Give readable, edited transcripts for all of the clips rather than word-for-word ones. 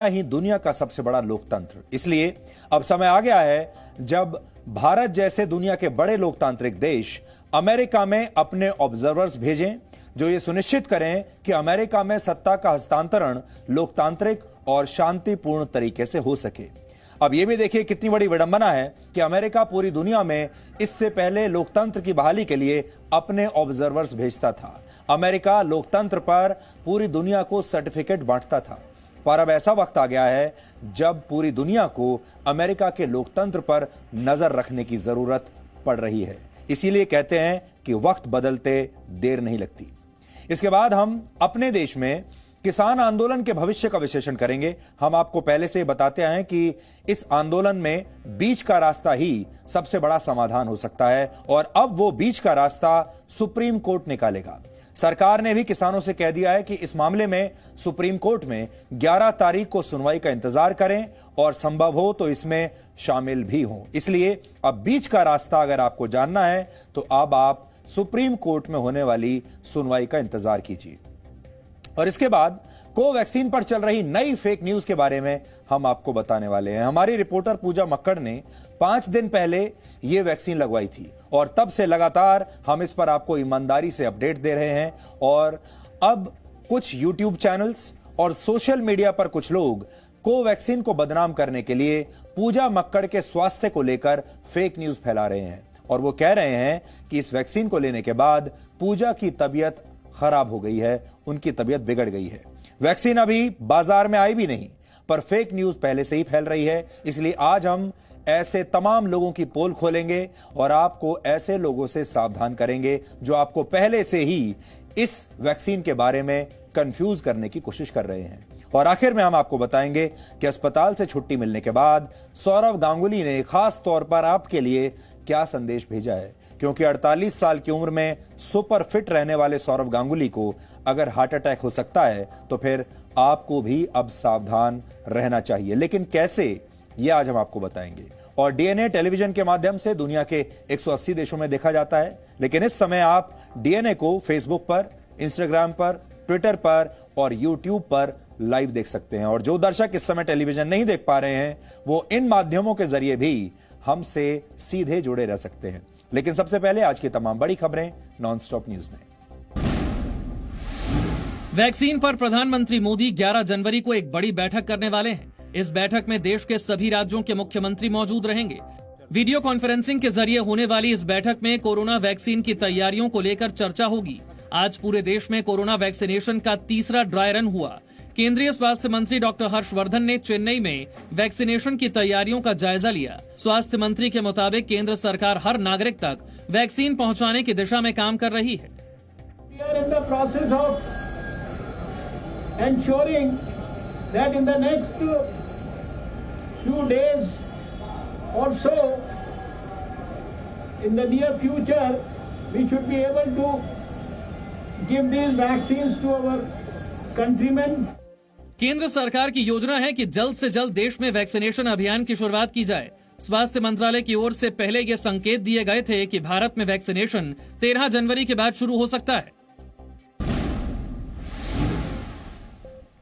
ही दुनिया का सबसे बड़ा लोकतंत्र। इसलिए अब समय आ गया है जब भारत जैसे दुनिया के बड़े लोकतांत्रिक देश अमेरिका में अपने ऑब्जर्वर्स भेजें जो ये सुनिश्चित करें कि अमेरिका में सत्ता का हस्तांतरण लोकतांत्रिक और शांतिपूर्ण तरीके से हो सके। अब यह भी देखिए कितनी बड़ी विडंबना है कि अमेरिका पूरी दुनिया में इससे पहले लोकतंत्र की बहाली के लिए अपने ऑब्जर्वर्स भेजता था। अमेरिका लोकतंत्र पर पूरी दुनिया को सर्टिफिकेट बांटता था, पर अब ऐसा वक्त आ गया है जब पूरी दुनिया को अमेरिका के लोकतंत्र पर नजर रखने की जरूरत पड़ रही है। इसीलिए कहते हैं कि वक्त बदलते देर नहीं लगती। इसके बाद हम अपने देश में किसान आंदोलन के भविष्य का विश्लेषण करेंगे। हम आपको पहले से बताते हैं कि इस आंदोलन में बीच का रास्ता ही सबसे बड़ा समाधान हो सकता है और अब वो बीच का रास्ता सुप्रीम कोर्ट निकालेगा। सरकार ने भी किसानों से कह दिया है कि इस मामले में सुप्रीम कोर्ट में 11 तारीख को सुनवाई का इंतजार करें और संभव हो तो इसमें शामिल भी हों। इसलिए अब बीच का रास्ता अगर आपको जानना है तो अब आप सुप्रीम कोर्ट में होने वाली सुनवाई का इंतजार कीजिए। और इसके बाद कोवैक्सीन पर चल रही नई फेक न्यूज के बारे में हम आपको बताने वाले हैं। हमारी रिपोर्टर पूजा मक्कड़ ने 5 दिन पहले यह वैक्सीन लगवाई थी और तब से लगातार हम इस पर आपको ईमानदारी से अपडेट दे रहे हैं। और अब कुछ यूट्यूब चैनल्स और सोशल मीडिया पर कुछ लोग कोवैक्सीन को बदनाम करने के लिए पूजा मक्कड़ के स्वास्थ्य को लेकर फेक न्यूज फैला रहे हैं और वो कह रहे हैं कि इस वैक्सीन को लेने के बाद पूजा की तबीयत खराब हो गई है, उनकी तबीयत बिगड़ गई है। वैक्सीन अभी बाजार में आई भी नहीं, पर फेक न्यूज पहले से ही फैल रही है। इसलिए आज हम ऐसे तमाम लोगों की पोल खोलेंगे और आपको ऐसे लोगों से सावधान करेंगे जो आपको पहले से ही इस वैक्सीन के बारे में कंफ्यूज करने की कोशिश कर रहे हैं। और आखिर में हम आपको बताएंगे कि अस्पताल से छुट्टी मिलने के बाद सौरव गांगुली ने खास तौर पर आपके लिए क्या संदेश भेजा है, क्योंकि 48 साल की उम्र में सुपर फिट रहने वाले सौरव गांगुली को अगर हार्ट अटैक हो सकता है तो फिर आपको भी अब सावधान रहना चाहिए। लेकिन कैसे, यह आज हम आपको बताएंगे। और डीएनए टेलीविजन के माध्यम से दुनिया के 180 देशों में देखा जाता है, लेकिन इस समय आप डीएनए को फेसबुक पर, इंस्टाग्राम पर, ट्विटर पर और यूट्यूब पर लाइव देख सकते हैं। और जो दर्शक इस समय टेलीविजन नहीं देख पा रहे हैं वो इन माध्यमों के जरिए भी हमसे सीधे जुड़े रह सकते हैं। लेकिन सबसे पहले आज की तमाम बड़ी खबरें नॉनस्टॉप न्यूज में। वैक्सीन पर प्रधानमंत्री मोदी 11 जनवरी को एक बड़ी बैठक करने वाले हैं। इस बैठक में देश के सभी राज्यों के मुख्यमंत्री मौजूद रहेंगे। वीडियो कॉन्फ्रेंसिंग के जरिए होने वाली इस बैठक में कोरोना वैक्सीन की तैयारियों को लेकर चर्चा होगी। आज पूरे देश में कोरोना वैक्सीनेशन का तीसरा ड्राई रन हुआ। केंद्रीय स्वास्थ्य मंत्री डॉक्टर हर्षवर्धन ने चेन्नई में वैक्सीनेशन की तैयारियों का जायजा लिया। स्वास्थ्य मंत्री के मुताबिक केंद्र सरकार हर नागरिक तक वैक्सीन पहुंचाने की दिशा में काम कर रही है। Ensuring that in the next few days or so, in the near future, we should be able to give these vaccines to our countrymen. केंद्र सरकार की योजना है कि जल्द से जल्द देश में वैक्सीनेशन अभियान की शुरुआत की जाए। स्वास्थ्य मंत्रालय की ओर से पहले ये संकेत दिए गए थे कि भारत में वैक्सीनेशन 13 जनवरी के बाद शुरू हो सकता है।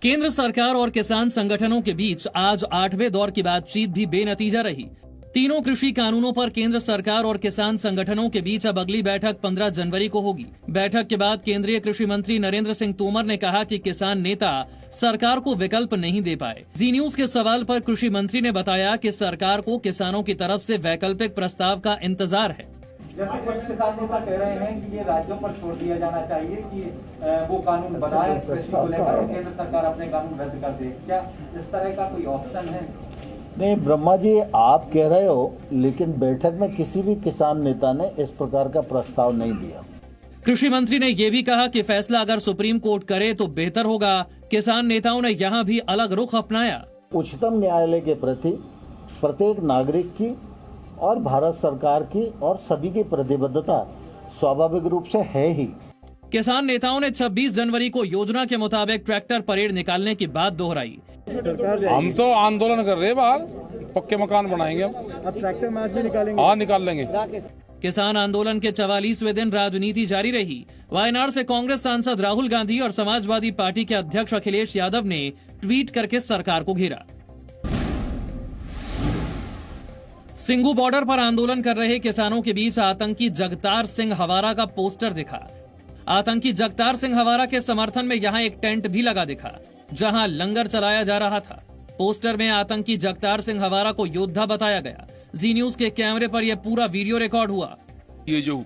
केंद्र सरकार और किसान संगठनों के बीच आज 8वें दौर की बातचीत भी बेनतीजा रही। तीनों कृषि कानूनों पर केंद्र सरकार और किसान संगठनों के बीच अब अगली बैठक 15 जनवरी को होगी। बैठक के बाद केंद्रीय कृषि मंत्री नरेंद्र सिंह तोमर ने कहा कि किसान नेता सरकार को विकल्प नहीं दे पाए। जी न्यूज के सवाल पर कृषि मंत्री ने बताया कि सरकार को किसानों की तरफ से वैकल्पिक प्रस्ताव का इंतजार है। जैसे कुछ किसान नेता कह रहे हैं कि ये राज्यों पर छोड़ दिया जाना चाहिए कि वो कानून बनाए कृषि को लेकर, केंद्र सरकार अपने कानून रद्द कर दे। क्या इस तरह का कोई ऑप्शन है? नहीं ब्रह्मा जी, आप कह रहे हो, लेकिन बैठक में किसी भी किसान नेता ने इस प्रकार का प्रस्ताव नहीं दिया। कृषि मंत्री ने ये भी कहा कि फैसला अगर सुप्रीम कोर्ट करे तो बेहतर होगा। किसान नेताओं ने यहाँ भी अलग रुख अपनाया। उच्चतम न्यायालय के प्रति प्रत्येक नागरिक की और भारत सरकार की और सभी की प्रतिबद्धता स्वाभाविक रूप से है ही। किसान नेताओं ने 26 जनवरी को योजना के मुताबिक ट्रैक्टर परेड निकालने की बात दोहराई। हम तो आंदोलन कर रहे हैं, बाहर पक्के मकान बनाएंगे हम। अब ट्रैक्टर मार्च भी निकालेंगे? हाँ, निकाल लेंगे। किसान आंदोलन के 44वें दिन राजनीति जारी रही। वायनाड से कांग्रेस सांसद राहुल गांधी और समाजवादी पार्टी के अध्यक्ष अखिलेश यादव ने ट्वीट करके सरकार को घेरा। सिंघू बॉर्डर पर आंदोलन कर रहे किसानों के बीच आतंकी जगतार सिंह हवारा का पोस्टर दिखा। आतंकी जगतार सिंह हवारा के समर्थन में यहां एक टेंट भी लगा दिखा, जहां लंगर चलाया जा रहा था। पोस्टर में आतंकी जगतार सिंह हवारा को योद्धा बताया गया। जी न्यूज के कैमरे पर यह पूरा वीडियो रिकॉर्ड हुआ। ये जो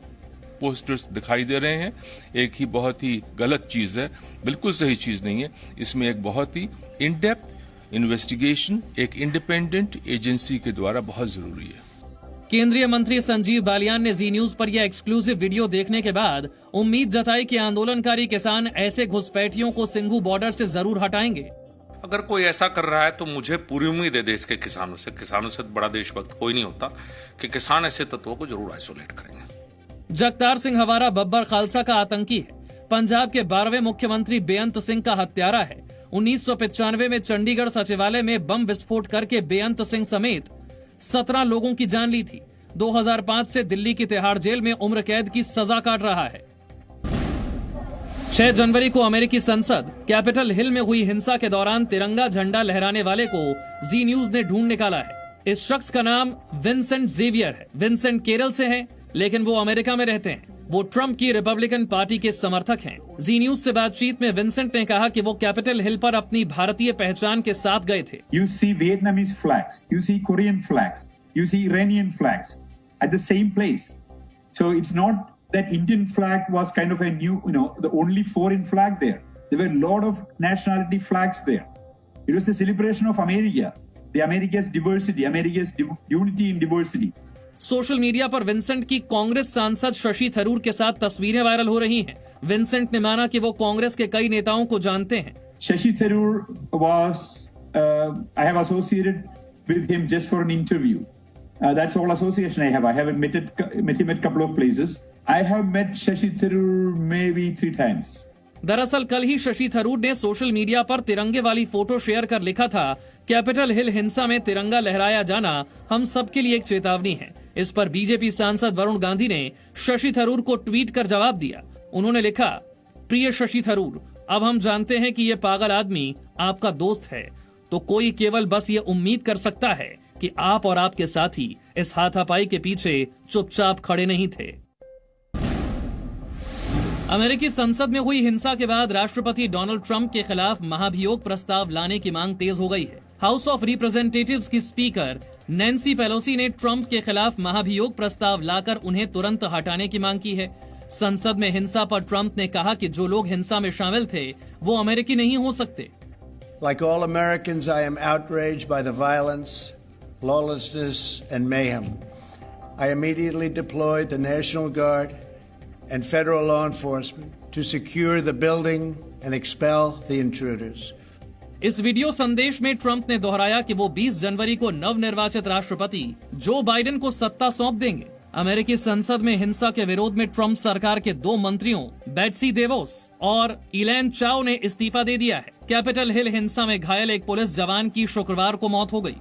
पोस्टर्स दिखाई दे रहे हैं, एक ही बहुत ही गलत चीज है, बिल्कुल सही चीज नहीं है। इसमें एक बहुत ही इन डेप्थ इन्वेस्टिगेशन एक इंडिपेंडेंट एजेंसी के द्वारा बहुत जरूरी है। केंद्रीय मंत्री संजीव बालियान ने जी न्यूज पर यह एक्सक्लूसिव वीडियो देखने के बाद उम्मीद जताई कि आंदोलनकारी किसान ऐसे घुसपैठियों को सिंघू बॉर्डर से जरूर हटाएंगे। अगर कोई ऐसा कर रहा है तो मुझे पूरी उम्मीद है देश के किसानों से बड़ा देशभक्त कोई नहीं होता, कि किसान ऐसे तत्वों को जरूर आइसोलेट करेंगे। जगतार सिंह हवारा बब्बर खालसा का आतंकी है। पंजाब के 12वें मुख्यमंत्री बेअंत सिंह का हत्यारा है। 1995 में चंडीगढ़ सचिवालय में बम विस्फोट करके बेअंत सिंह समेत 17 लोगों की जान ली थी। 2005 से दिल्ली की तिहाड़ जेल में उम्र कैद की सजा काट रहा है। 6 जनवरी को अमेरिकी संसद कैपिटल हिल में हुई हिंसा के दौरान तिरंगा झंडा लहराने वाले को जी न्यूज ने ढूंढ निकाला है। इस शख्स का नाम विंसेंट जेवियर है। विंसेंट केरल से हैं, लेकिन वो अमेरिका में रहते हैं। वो ट्रंप की रिपब्लिकन पार्टी के समर्थक हैं। जी न्यूज से बातचीत में विंसेंट ने कहा कि वो कैपिटल हिल पर अपनी भारतीय पहचान के साथ गए थे। You see Vietnamese flags, you see Korean flags, you see Iranian flags at the same place. So it's not that Indian flag was kind of a new, the only foreign flag there. There were a lot of nationality flags there. It was a celebration of America, the America's diversity, America's unity in diversity. Social media पर Vincent की कांग्रेस सांसद शशि थरूर के साथ तस्वीरें viral हो रही हैं। Vincent ने माना कि वो कांग्रेस के कई नेताओं को जानते हैं। Shashi Tharoor was, I have associated with him just for an interview. That's all association I have. I haven't met him at a couple of places. I have met Shashi Tharoor maybe 3 times. दरअसल कल ही शशि थरूर ने social media पर तिरंगे वाली photo share कर लिखा था, Capitol Hill हिंसा में तिरंगा लहराया जाना हम सबके लिए एक चेतावनी है। इस पर बीजेपी सांसद वरुण गांधी ने शशि थरूर को ट्वीट कर जवाब दिया। उन्होंने लिखा, प्रिय शशि थरूर, अब हम जानते हैं कि ये पागल आदमी आपका दोस्त है, तो कोई केवल बस ये उम्मीद कर सकता है कि आप और आपके साथी इस हाथापाई के पीछे चुपचाप खड़े नहीं थे। अमेरिकी संसद में हुई हिंसा के बाद राष्ट्रपति डोनाल्ड ट्रंप के खिलाफ महाभियोग प्रस्ताव लाने की मांग तेज हो गई है। हाउस ऑफ रिप्रेजेंटेटिव्स की स्पीकर नैन्सी पेलोसी ने ट्रंप के खिलाफ महाभियोग प्रस्ताव लाकर उन्हें तुरंत हटाने की मांग की है। संसद में हिंसा पर ट्रंप ने कहा कि जो लोग हिंसा में शामिल थे वो अमेरिकी नहीं हो सकते। Like all Americans, I am outraged by the violence, lawlessness and mayhem. I immediately deployed the National Guard and federal law enforcement to secure the building and expel the intruders. इस वीडियो संदेश में Trump ने दोहराया कि वो 20 जनवरी को नवनिर्वाचित राष्ट्रपति जो बाइडेन को सत्ता सौंप देंगे। अमेरिकी संसद में हिंसा के विरोध में ट्रंप सरकार के 2 मंत्रियों बेट्सी डेवोस और इलैन चाओ ने इस्तीफा दे दिया है। कैपिटल हिल हिंसा में घायल एक पुलिस जवान की शुक्रवार को मौत हो गई।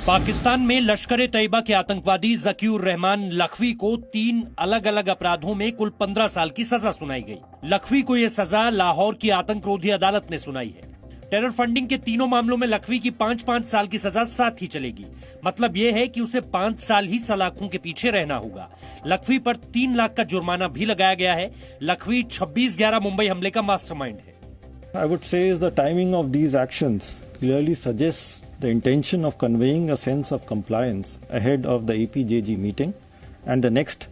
पाकिस्तान में लश्कर-ए-तैयबा के आतंकवादी ज़कीउर रहमान लखवी को 3 अलग अलग अपराधों में कुल 15 साल की सजा सुनाई गई। लखवी को यह सजा लाहौर की आतंकरोधी अदालत ने सुनाई है। टेरर फंडिंग के तीनों मामलों में लखवी की 5-5 साल की सजा साथ ही चलेगी। मतलब यह है कि उसे 5 साल ही सलाखों के पीछे रहना होगा। लखवी पर 3 लाख का जुर्माना भी लगाया गया है। लखवी 26/11 मुंबई हमले का मास्टरमाइंड है। I would say is the timing of these actions clearly suggests the intention of conveying a sense of compliance ahead of the APJG meeting and the next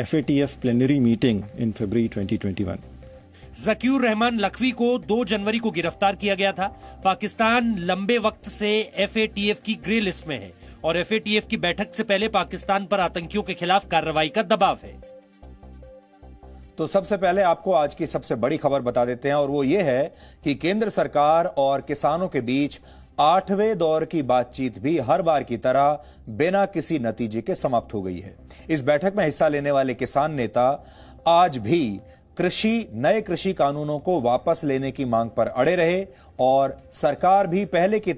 FATF plenary meeting in February 2021. ज़कीउर Rahman Lakhvi को 2 जनवरी को गिरफ्तार किया गया था। पाकिस्तान लंबे वक्त से FATF की ग्रे लिस्ट में है और FATF की बैठक से पहले पाकिस्तान पर आतंकियों के खिलाफ कार्रवाई का दबाव है। तो सबसे पहले आपको आज की सबसे बड़ी खबर बता देते हैं और वो ये है कि केंद्र सरकार और किसानों के बीच 8वें दौर की बातचीत भी हर बार की तरह बिना किसी नतीजे के समाप्त हो गई है। इस बैठक में हिस्सा लेने वाले किसान नेता आज भी नए कृषि कानूनों को वापस लेने की मांग पर अड़े रहे और सरकार भी पहले की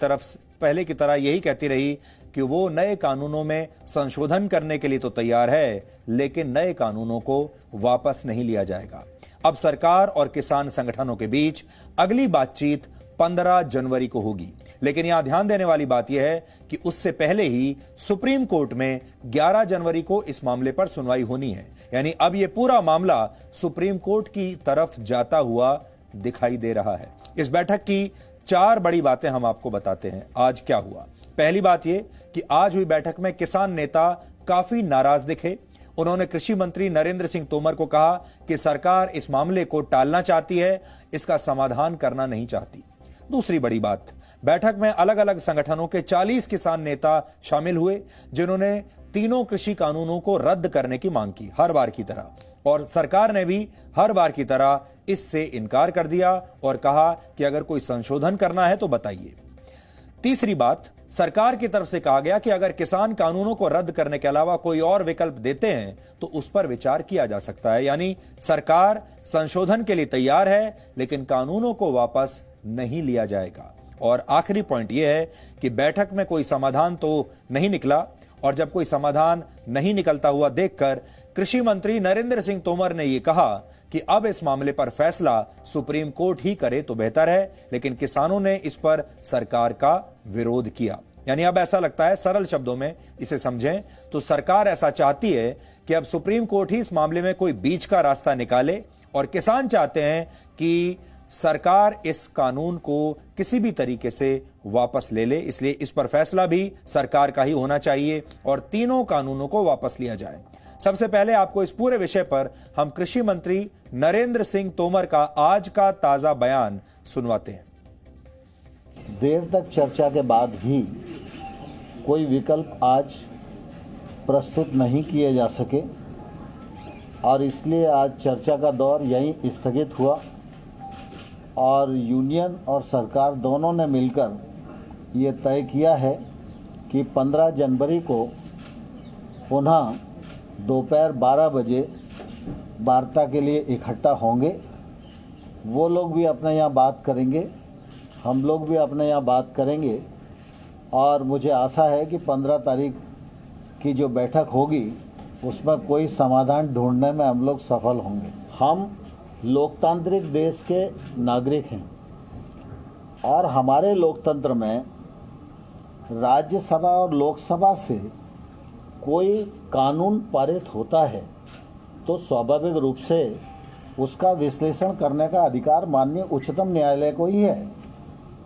तरह यही कहती रही कि वो नए कानूनों में संशोधन करने के लिए तो तैयार है, लेकिन नए कानूनों को वापस नहीं लिया जाएगा। अब सरकार और किसान संगठनों के बीच अगली बातचीत 15 जनवरी को होगी, लेकिन यहां ध्यान देने वाली बात यह है कि उससे पहले ही सुप्रीम कोर्ट में 11 जनवरी को इस मामले पर सुनवाई होनी है। यानी अब यह पूरा मामला सुप्रीम कोर्ट की तरफ जाता हुआ दिखाई दे रहा है। इस बैठक की 4 बड़ी बातें हम आपको बताते हैं आज क्या हुआ। पहली बात यह कि आज हुई बैठक में किसान नेता काफी नाराज दिखे। उन्होंने कृषि मंत्री नरेंद्र सिंह तोमर को कहा कि सरकार इस मामले को टालना चाहती है, इसका समाधान करना नहीं चाहती। दूसरी बड़ी बात, बैठक में अलग अलग संगठनों के 40 किसान नेता शामिल हुए, जिन्होंने तीनों कृषि कानूनों को रद्द करने की मांग की हर बार की तरह, और सरकार ने भी हर बार की तरह इससे इनकार कर दिया और कहा कि अगर कोई संशोधन करना है तो बताइए। तीसरी बात, सरकार की तरफ से कहा गया कि अगर किसान कानूनों को रद्द करने के अलावा कोई और विकल्प देते हैं तो उस पर विचार किया जा सकता है। यानी सरकार संशोधन के लिए तैयार है, लेकिन कानूनों को वापस नहीं लिया जाएगा। और आखिरी पॉइंट यह है कि बैठक में कोई समाधान तो नहीं निकला, और जब कोई समाधान नहीं निकलता हुआ देखकर कृषि मंत्री नरेंद्र सिंह तोमर ने यह कहा कि अब इस मामले पर फैसला सुप्रीम कोर्ट ही करे तो बेहतर है, लेकिन किसानों ने इस पर सरकार का विरोध किया। यानी अब ऐसा लगता है, सरल शब्दों में इसे समझें तो सरकार ऐसा चाहती है कि अब सुप्रीम कोर्ट ही इस मामले में कोई बीच का रास्ता निकाले, और किसान चाहते हैं कि सरकार इस कानून को किसी भी तरीके से वापस ले ले। इसलिए इस पर फैसला भी सरकार का ही होना चाहिए और तीनों कानूनों को वापस लिया जाए। सबसे पहले आपको इस पूरे विषय पर हम कृषि मंत्री नरेंद्र सिंह तोमर का आज का ताजा बयान सुनवाते हैं। देर तक चर्चा के बाद भी कोई विकल्प आज प्रस्तुत नहीं किए जा सके, और इसलिए आज चर्चा का दौर यहीं स्थगित हुआ, और यूनियन और सरकार दोनों ने मिलकर ये तय किया है कि 15 जनवरी को पुनः दोपहर 12 बजे वार्ता के लिए इकट्ठा होंगे। वो लोग भी अपने यहाँ बात करेंगे, हम लोग भी अपने यहाँ बात करेंगे, और मुझे आशा है कि 15 तारीख की जो बैठक होगी उसमें कोई समाधान ढूंढने में हम लोग सफल होंगे। हम लोकतांत्रिक देश के नागरिक हैं, और हमारे लोकतंत्र में राज्यसभा और लोकसभा से कोई कानून पारित होता है तो स्वाभाविक रूप से उसका विश्लेषण करने का अधिकार माननीय उच्चतम न्यायालय को ही है,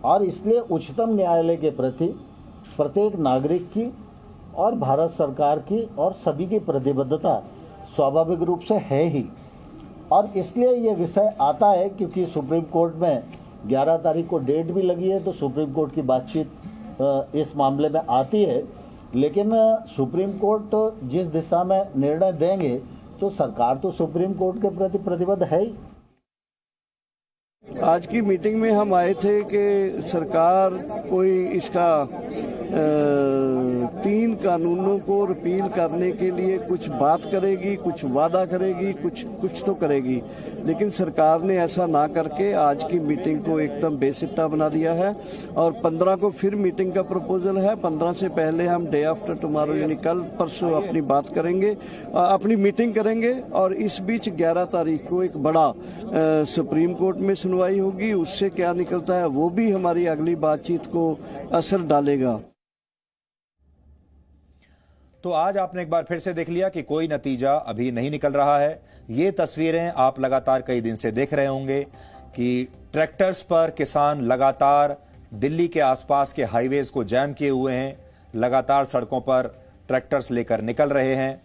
और इसलिए उच्चतम न्यायालय के प्रति प्रत्येक नागरिक की और भारत सरकार की और सभी की प्रतिबद्धता स्वाभाविक रूप से है ही। और इसलिए ये विषय आता है क्योंकि सुप्रीम कोर्ट में 11 तारीख को डेट भी लगी है, तो सुप्रीम कोर्ट की बातचीत इस मामले में आती है। लेकिन सुप्रीम कोर्ट जिस दिशा में निर्णय देंगे तो सरकार तो सुप्रीम कोर्ट के प्रति प्रतिबद्ध है ही। आज की मीटिंग में हम आए थे कि सरकार कोई इसका 3 कानूनों को रिपील करने के लिए कुछ बात करेगी, कुछ वादा करेगी, कुछ तो करेगी, लेकिन सरकार ने ऐसा ना करके आज की मीटिंग को एकदम बेसिट्टा बना दिया है। और 15 को फिर मीटिंग का प्रपोजल है। 15 से पहले हम डे आफ्टर टुमारो यानी कल परसों अपनी बात करेंगे, अपनी मीटिंग करेंगे, और इस बीच 11 तारीख को एक बड़ा सुप्रीम कोर्ट में सुनवाई होगी। उससे क्या निकलता है वो भी हमारी अगली बातचीत को असर डालेगा। तो आज आपने एक बार फिर से देख लिया कि कोई नतीजा अभी नहीं निकल रहा है। ये तस्वीरें आप लगातार कई दिन से देख रहे होंगे कि ट्रैक्टर्स पर किसान लगातार दिल्ली के आसपास के हाईवेज को जैम किए हुए हैं, लगातार सड़कों पर ट्रैक्टर्स लेकर निकल रहे हैं,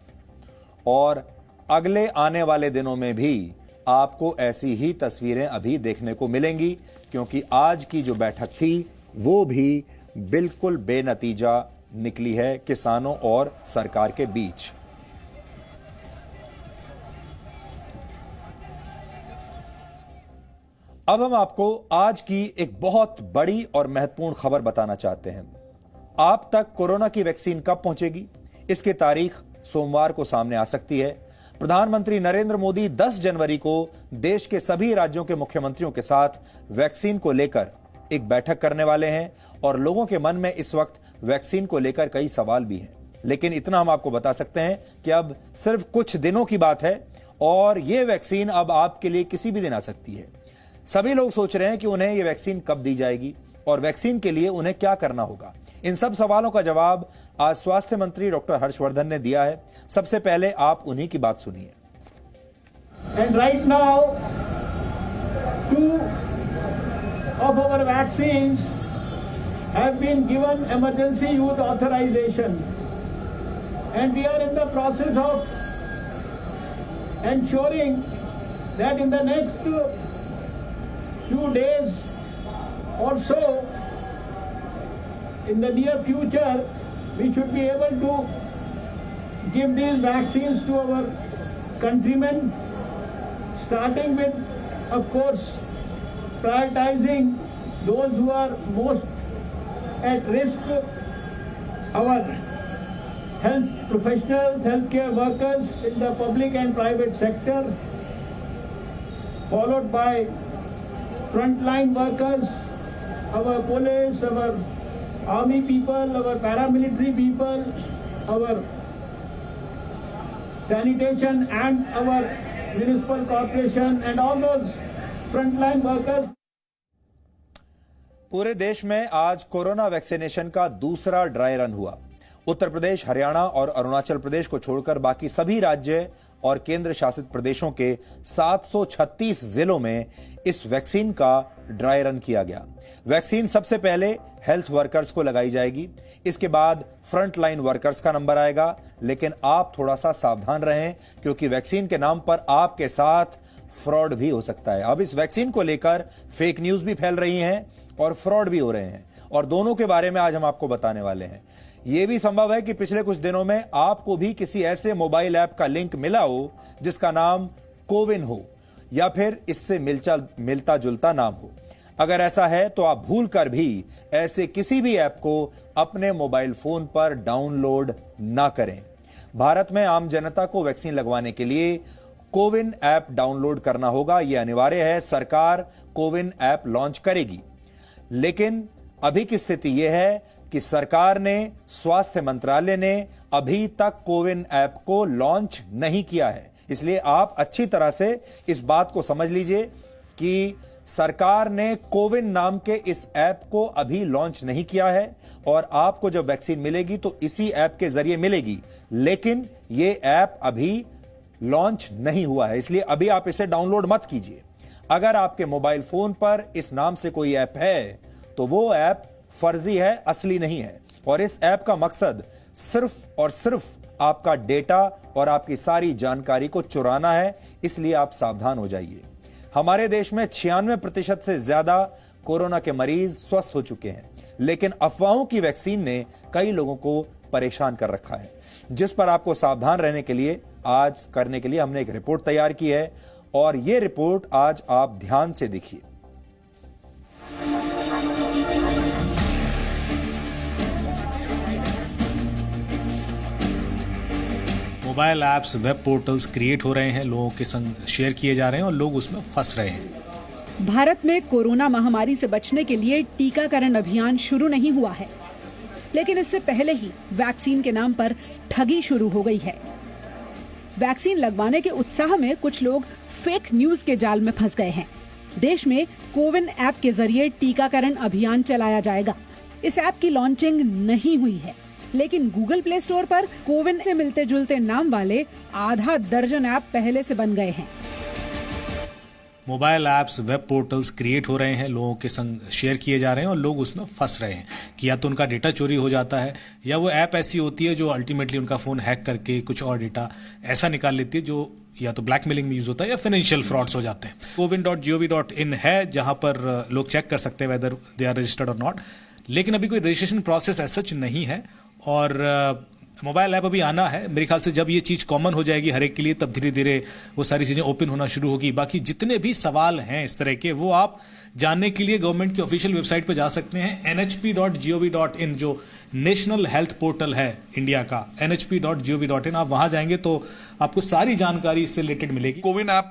और अगले आने वाले दिनों में भी आपको ऐसी ही तस्वीरें अभी देखने को मिलेंगी, क्योंकि आज की जो बैठक थी वो भी बिल्कुल बेनतीजा निकली है किसानों और सरकार के बीच। अब हम आपको आज की एक बहुत बड़ी और महत्वपूर्ण खबर बताना चाहते हैं। आप तक कोरोना की वैक्सीन कब पहुंचेगी, इसकी तारीख सोमवार को सामने आ सकती है। प्रधानमंत्री नरेंद्र मोदी 10 जनवरी को देश के सभी राज्यों के मुख्यमंत्रियों के साथ वैक्सीन को लेकर एक बैठक करने वाले हैं और लोगों के मन में इस वक्त वैक्सीन को लेकर कई सवाल भी हैं। लेकिन इतना हम आपको बता सकते हैं कि अब सिर्फ कुछ दिनों की बात है और यह वैक्सीन अब आपके लिए किसी भी दिन आ सकती है। सभी लोग सोच रहे हैं कि उन्हें यह वैक्सीन कब दी जाएगी और वैक्सीन के लिए उन्हें क्या करना होगा। इन सब सवालों का जवाब आज स्वास्थ्य मंत्री डॉक्टर हर्षवर्धन ने दिया है। सबसे पहले आप उन्हीं की बात सुनिए। And right now, 2 of our vaccines have been given emergency use authorization, and we are in the process of ensuring that in the next few days or so, in the near future, we should be able to give these vaccines to our countrymen, starting with, of course, prioritizing those who are most at risk, our health professionals, healthcare workers in the public and private sector, followed by frontline workers, our police, our army people, our paramilitary people, our sanitation and our municipal corporation and all those frontline workers. पूरे देश में आज corona vaccination का दूसरा dry run हुआ। उत्तर प्रदेश, हरियाणा और अरुणाचल प्रदेश को छोड़कर बाकी सभी राज्य और केंद्र शासित प्रदेशों के 736 जिलों में इस वैक्सीन का ड्राई रन किया गया। वैक्सीन सबसे पहले हेल्थ वर्कर्स को लगाई जाएगी, इसके बाद फ्रंट लाइन वर्कर्स का नंबर आएगा। लेकिन आप थोड़ा सा सावधान रहें क्योंकि वैक्सीन के नाम पर आपके साथ फ्रॉड भी हो सकता है। अब इस वैक्सीन को लेकर फेक न्यूज भी फैल रही हैं और फ्रॉड भी हो रहे हैं और दोनों के बारे में आज हम आपको बताने वाले हैं। यह भी संभव है कि पिछले कुछ दिनों में आपको भी किसी ऐसे मोबाइल ऐप का लिंक मिला हो जिसका नाम कोविन हो या फिर इससे मिलता जुलता नाम हो। अगर ऐसा है तो आप भूलकर भी ऐसे किसी भी ऐप को अपने मोबाइल फोन पर डाउनलोड ना करें। भारत में आम जनता को वैक्सीन लगवाने के लिए कोविन ऐप डाउनलोड करना होगा, यह अनिवार्य है। सरकार कोविन ऐप लॉन्च करेगी, लेकिन अभी की स्थिति यह है कि सरकार ने, स्वास्थ्य मंत्रालय ने अभी तक कोविन ऐप को लॉन्च नहीं किया है। इसलिए आप अच्छी तरह से इस बात को समझ लीजिए कि सरकार ने कोविन नाम के इस ऐप को अभी लॉन्च नहीं किया है और आपको जब वैक्सीन मिलेगी तो इसी ऐप के जरिए मिलेगी, लेकिन यह ऐप अभी लॉन्च नहीं हुआ है, इसलिए अभी आप इसे डाउनलोड मत कीजिए। अगर आपके मोबाइल फोन पर इस नाम से कोई ऐप है तो वो ऐप फर्जी है, असली नहीं है और इस ऐप का मकसद सिर्फ और सिर्फ आपका डेटा और आपकी सारी जानकारी को चुराना है, इसलिए आप सावधान हो जाइए। हमारे देश में 96% से ज्यादा कोरोना के मरीज स्वस्थ हो चुके हैं, लेकिन अफवाहों की वैक्सीन ने कई लोगों को परेशान कर रखा है, जिस पर आपको सावधान रहने के लिए आज करने के लिए हमने एक रिपोर्ट तैयार की है और यह रिपोर्ट आज आप ध्यान से देखिए। Mobile apps, web portals create हो रहे हैं, लोगों के संग शेयर किए जा रहे हैं और लोग उसमें फंस रहे हैं। भारत में कोरोना महामारी से बचने के लिए टीकाकरण अभियान शुरू नहीं हुआ है, लेकिन इससे पहले ही वैक्सीन के नाम पर ठगी शुरू हो गई है। वैक्सीन लगवाने के उत्साह में कुछ लोग फेक न्यूज के जाल में फंस गए हैं। देश में कोविन ऐप के जरिए टीकाकरण अभियान चलाया जाएगा। इस ऐप की लॉन्चिंग नहीं हुई है, लेकिन गूगल प्ले स्टोर पर कोविन से मिलते जुलते नाम वाले आधा दर्जन ऐप पहले से बन गए हैं। Mobile apps, web portals create हो रहे हैं, लोगों के संग शेयर किए जा रहे हैं और लोग उसमें फंस रहे हैं कि या तो उनका डेटा चोरी हो जाता है या वो ऐप ऐसी होती है जो अल्टीमेटली उनका फोन हैक करके कुछ और डेटा ऐसा निकाल लेती है जो या तो ब्लैकमेलिंग में यूज होता है या फाइनेंशियल फ्रॉड्स हो जाते हैं। cowin.gov.in है जहां पर लोग चेक कर सकते हैं वेदर दे आर रजिस्टर्ड और नॉट, लेकिन अभी कोई रजिस्ट्रेशन प्रोसेस एज सच नहीं है और मोबाइल ऐप अभी आना है। मेरे ख्याल से जब ये चीज़ कॉमन हो जाएगी हर एक के लिए तब धीरे धीरे वो सारी चीज़ें ओपन होना शुरू होगी। बाकी जितने भी सवाल हैं इस तरह के वो आप जानने के लिए गवर्नमेंट की ऑफिशियल वेबसाइट पर जा सकते हैं, nhp.gov.in जो नेशनल हेल्थ पोर्टल है इंडिया का, nhp.gov.in। आप वहां जाएंगे तो आपको सारी जानकारी इससे रिलेटेड मिलेगी। कोविन ऐप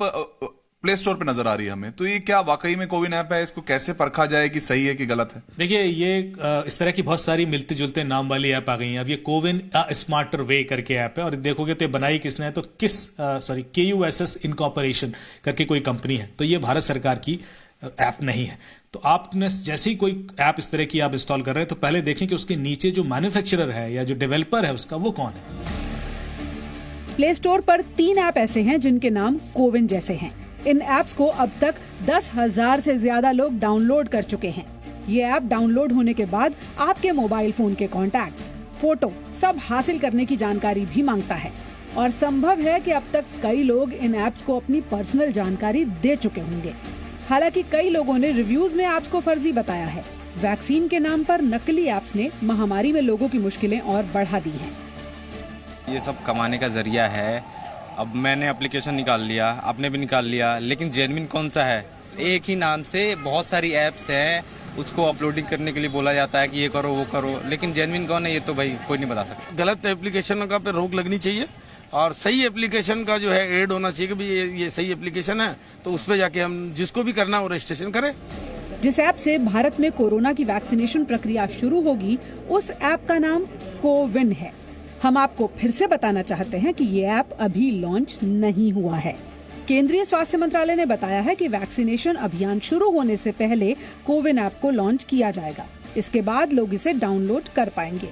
प्ले स्टोर पे नजर आ रही है हमें, तो ये क्या वाकई में कोविन ऐप है? इसको कैसे परखा जाए कि सही है कि गलत है? देखिए, ये इस तरह की बहुत सारी मिलते जुलते नाम वाली ऐप आ गई हैं। अब ये कोविन स्मार्टर वे करके ऐप है, और देखोगे तो बनाई किसने है, तो KUSS इनकॉर्पोरेशन करके कोई कंपनी है, तो ये भारत सरकार की ऐप नहीं है। तो आपने जैसे ही कोई ऐप इस तरह की आप इंस्टॉल कर रहे हैं, तो पहले देखें कि उसके नीचे जो मैन्युफैक्चरर है या जो डेवलपर है उसका, वो कौन है। प्ले स्टोर पर 3 ऐप ऐसे हैं जिनके नाम कोविन जैसे हैं। इन ऐप्स को अब तक 10,000 से ज्यादा लोग डाउनलोड कर चुके हैं। ये ऐप डाउनलोड होने के बाद आपके मोबाइल फोन के कॉन्टैक्ट्स, फोटो सब हासिल करने की जानकारी भी मांगता है, और संभव है कि अब तक कई लोग इन ऐप्स को अपनी पर्सनल जानकारी दे चुके होंगे। हालांकि कई लोगों ने रिव्यूज में ऐप्स को फर्जी बताया है। वैक्सीन के नाम पर नकली ऐप्स ने महामारी में लोगों की मुश्किलें और बढ़ा दी हैं। ये सब कमाने का जरिया है। अब मैंने एप्लीकेशन निकाल लिया, आपने भी निकाल लिया, लेकिन जेन्युइन कौन सा है? एक ही नाम से बहुत सारी ऐप्स हैं, उसको अपलोडिंग करने के लिए बोला जाता है कि ये करो वो करो, लेकिन जेन्युइन कौन है ये तो भाई कोई नहीं बता सकता। गलत एप्लीकेशन का पे रोक लगनी चाहिए, और सही एप्लीकेशन का जो है ऐड होना चाहिए कि भाई ये सही एप्लीकेशन है, तो उस पर जाके हम जिसको भी करना हो रजिस्ट्रेशन करें। जिस ऐप से भारत में कोरोना की वैक्सीनेशन प्रक्रिया शुरू होगी, उस ऐप का नाम कोविन है। हम आपको फिर से बताना चाहते हैं कि ये ऐप अभी लॉन्च नहीं हुआ है। केंद्रीय स्वास्थ्य मंत्रालय ने बताया है कि वैक्सीनेशन अभियान शुरू होने से पहले कोविन ऐप को लॉन्च किया जाएगा। इसके बाद लोग इसे डाउनलोड कर पाएंगे।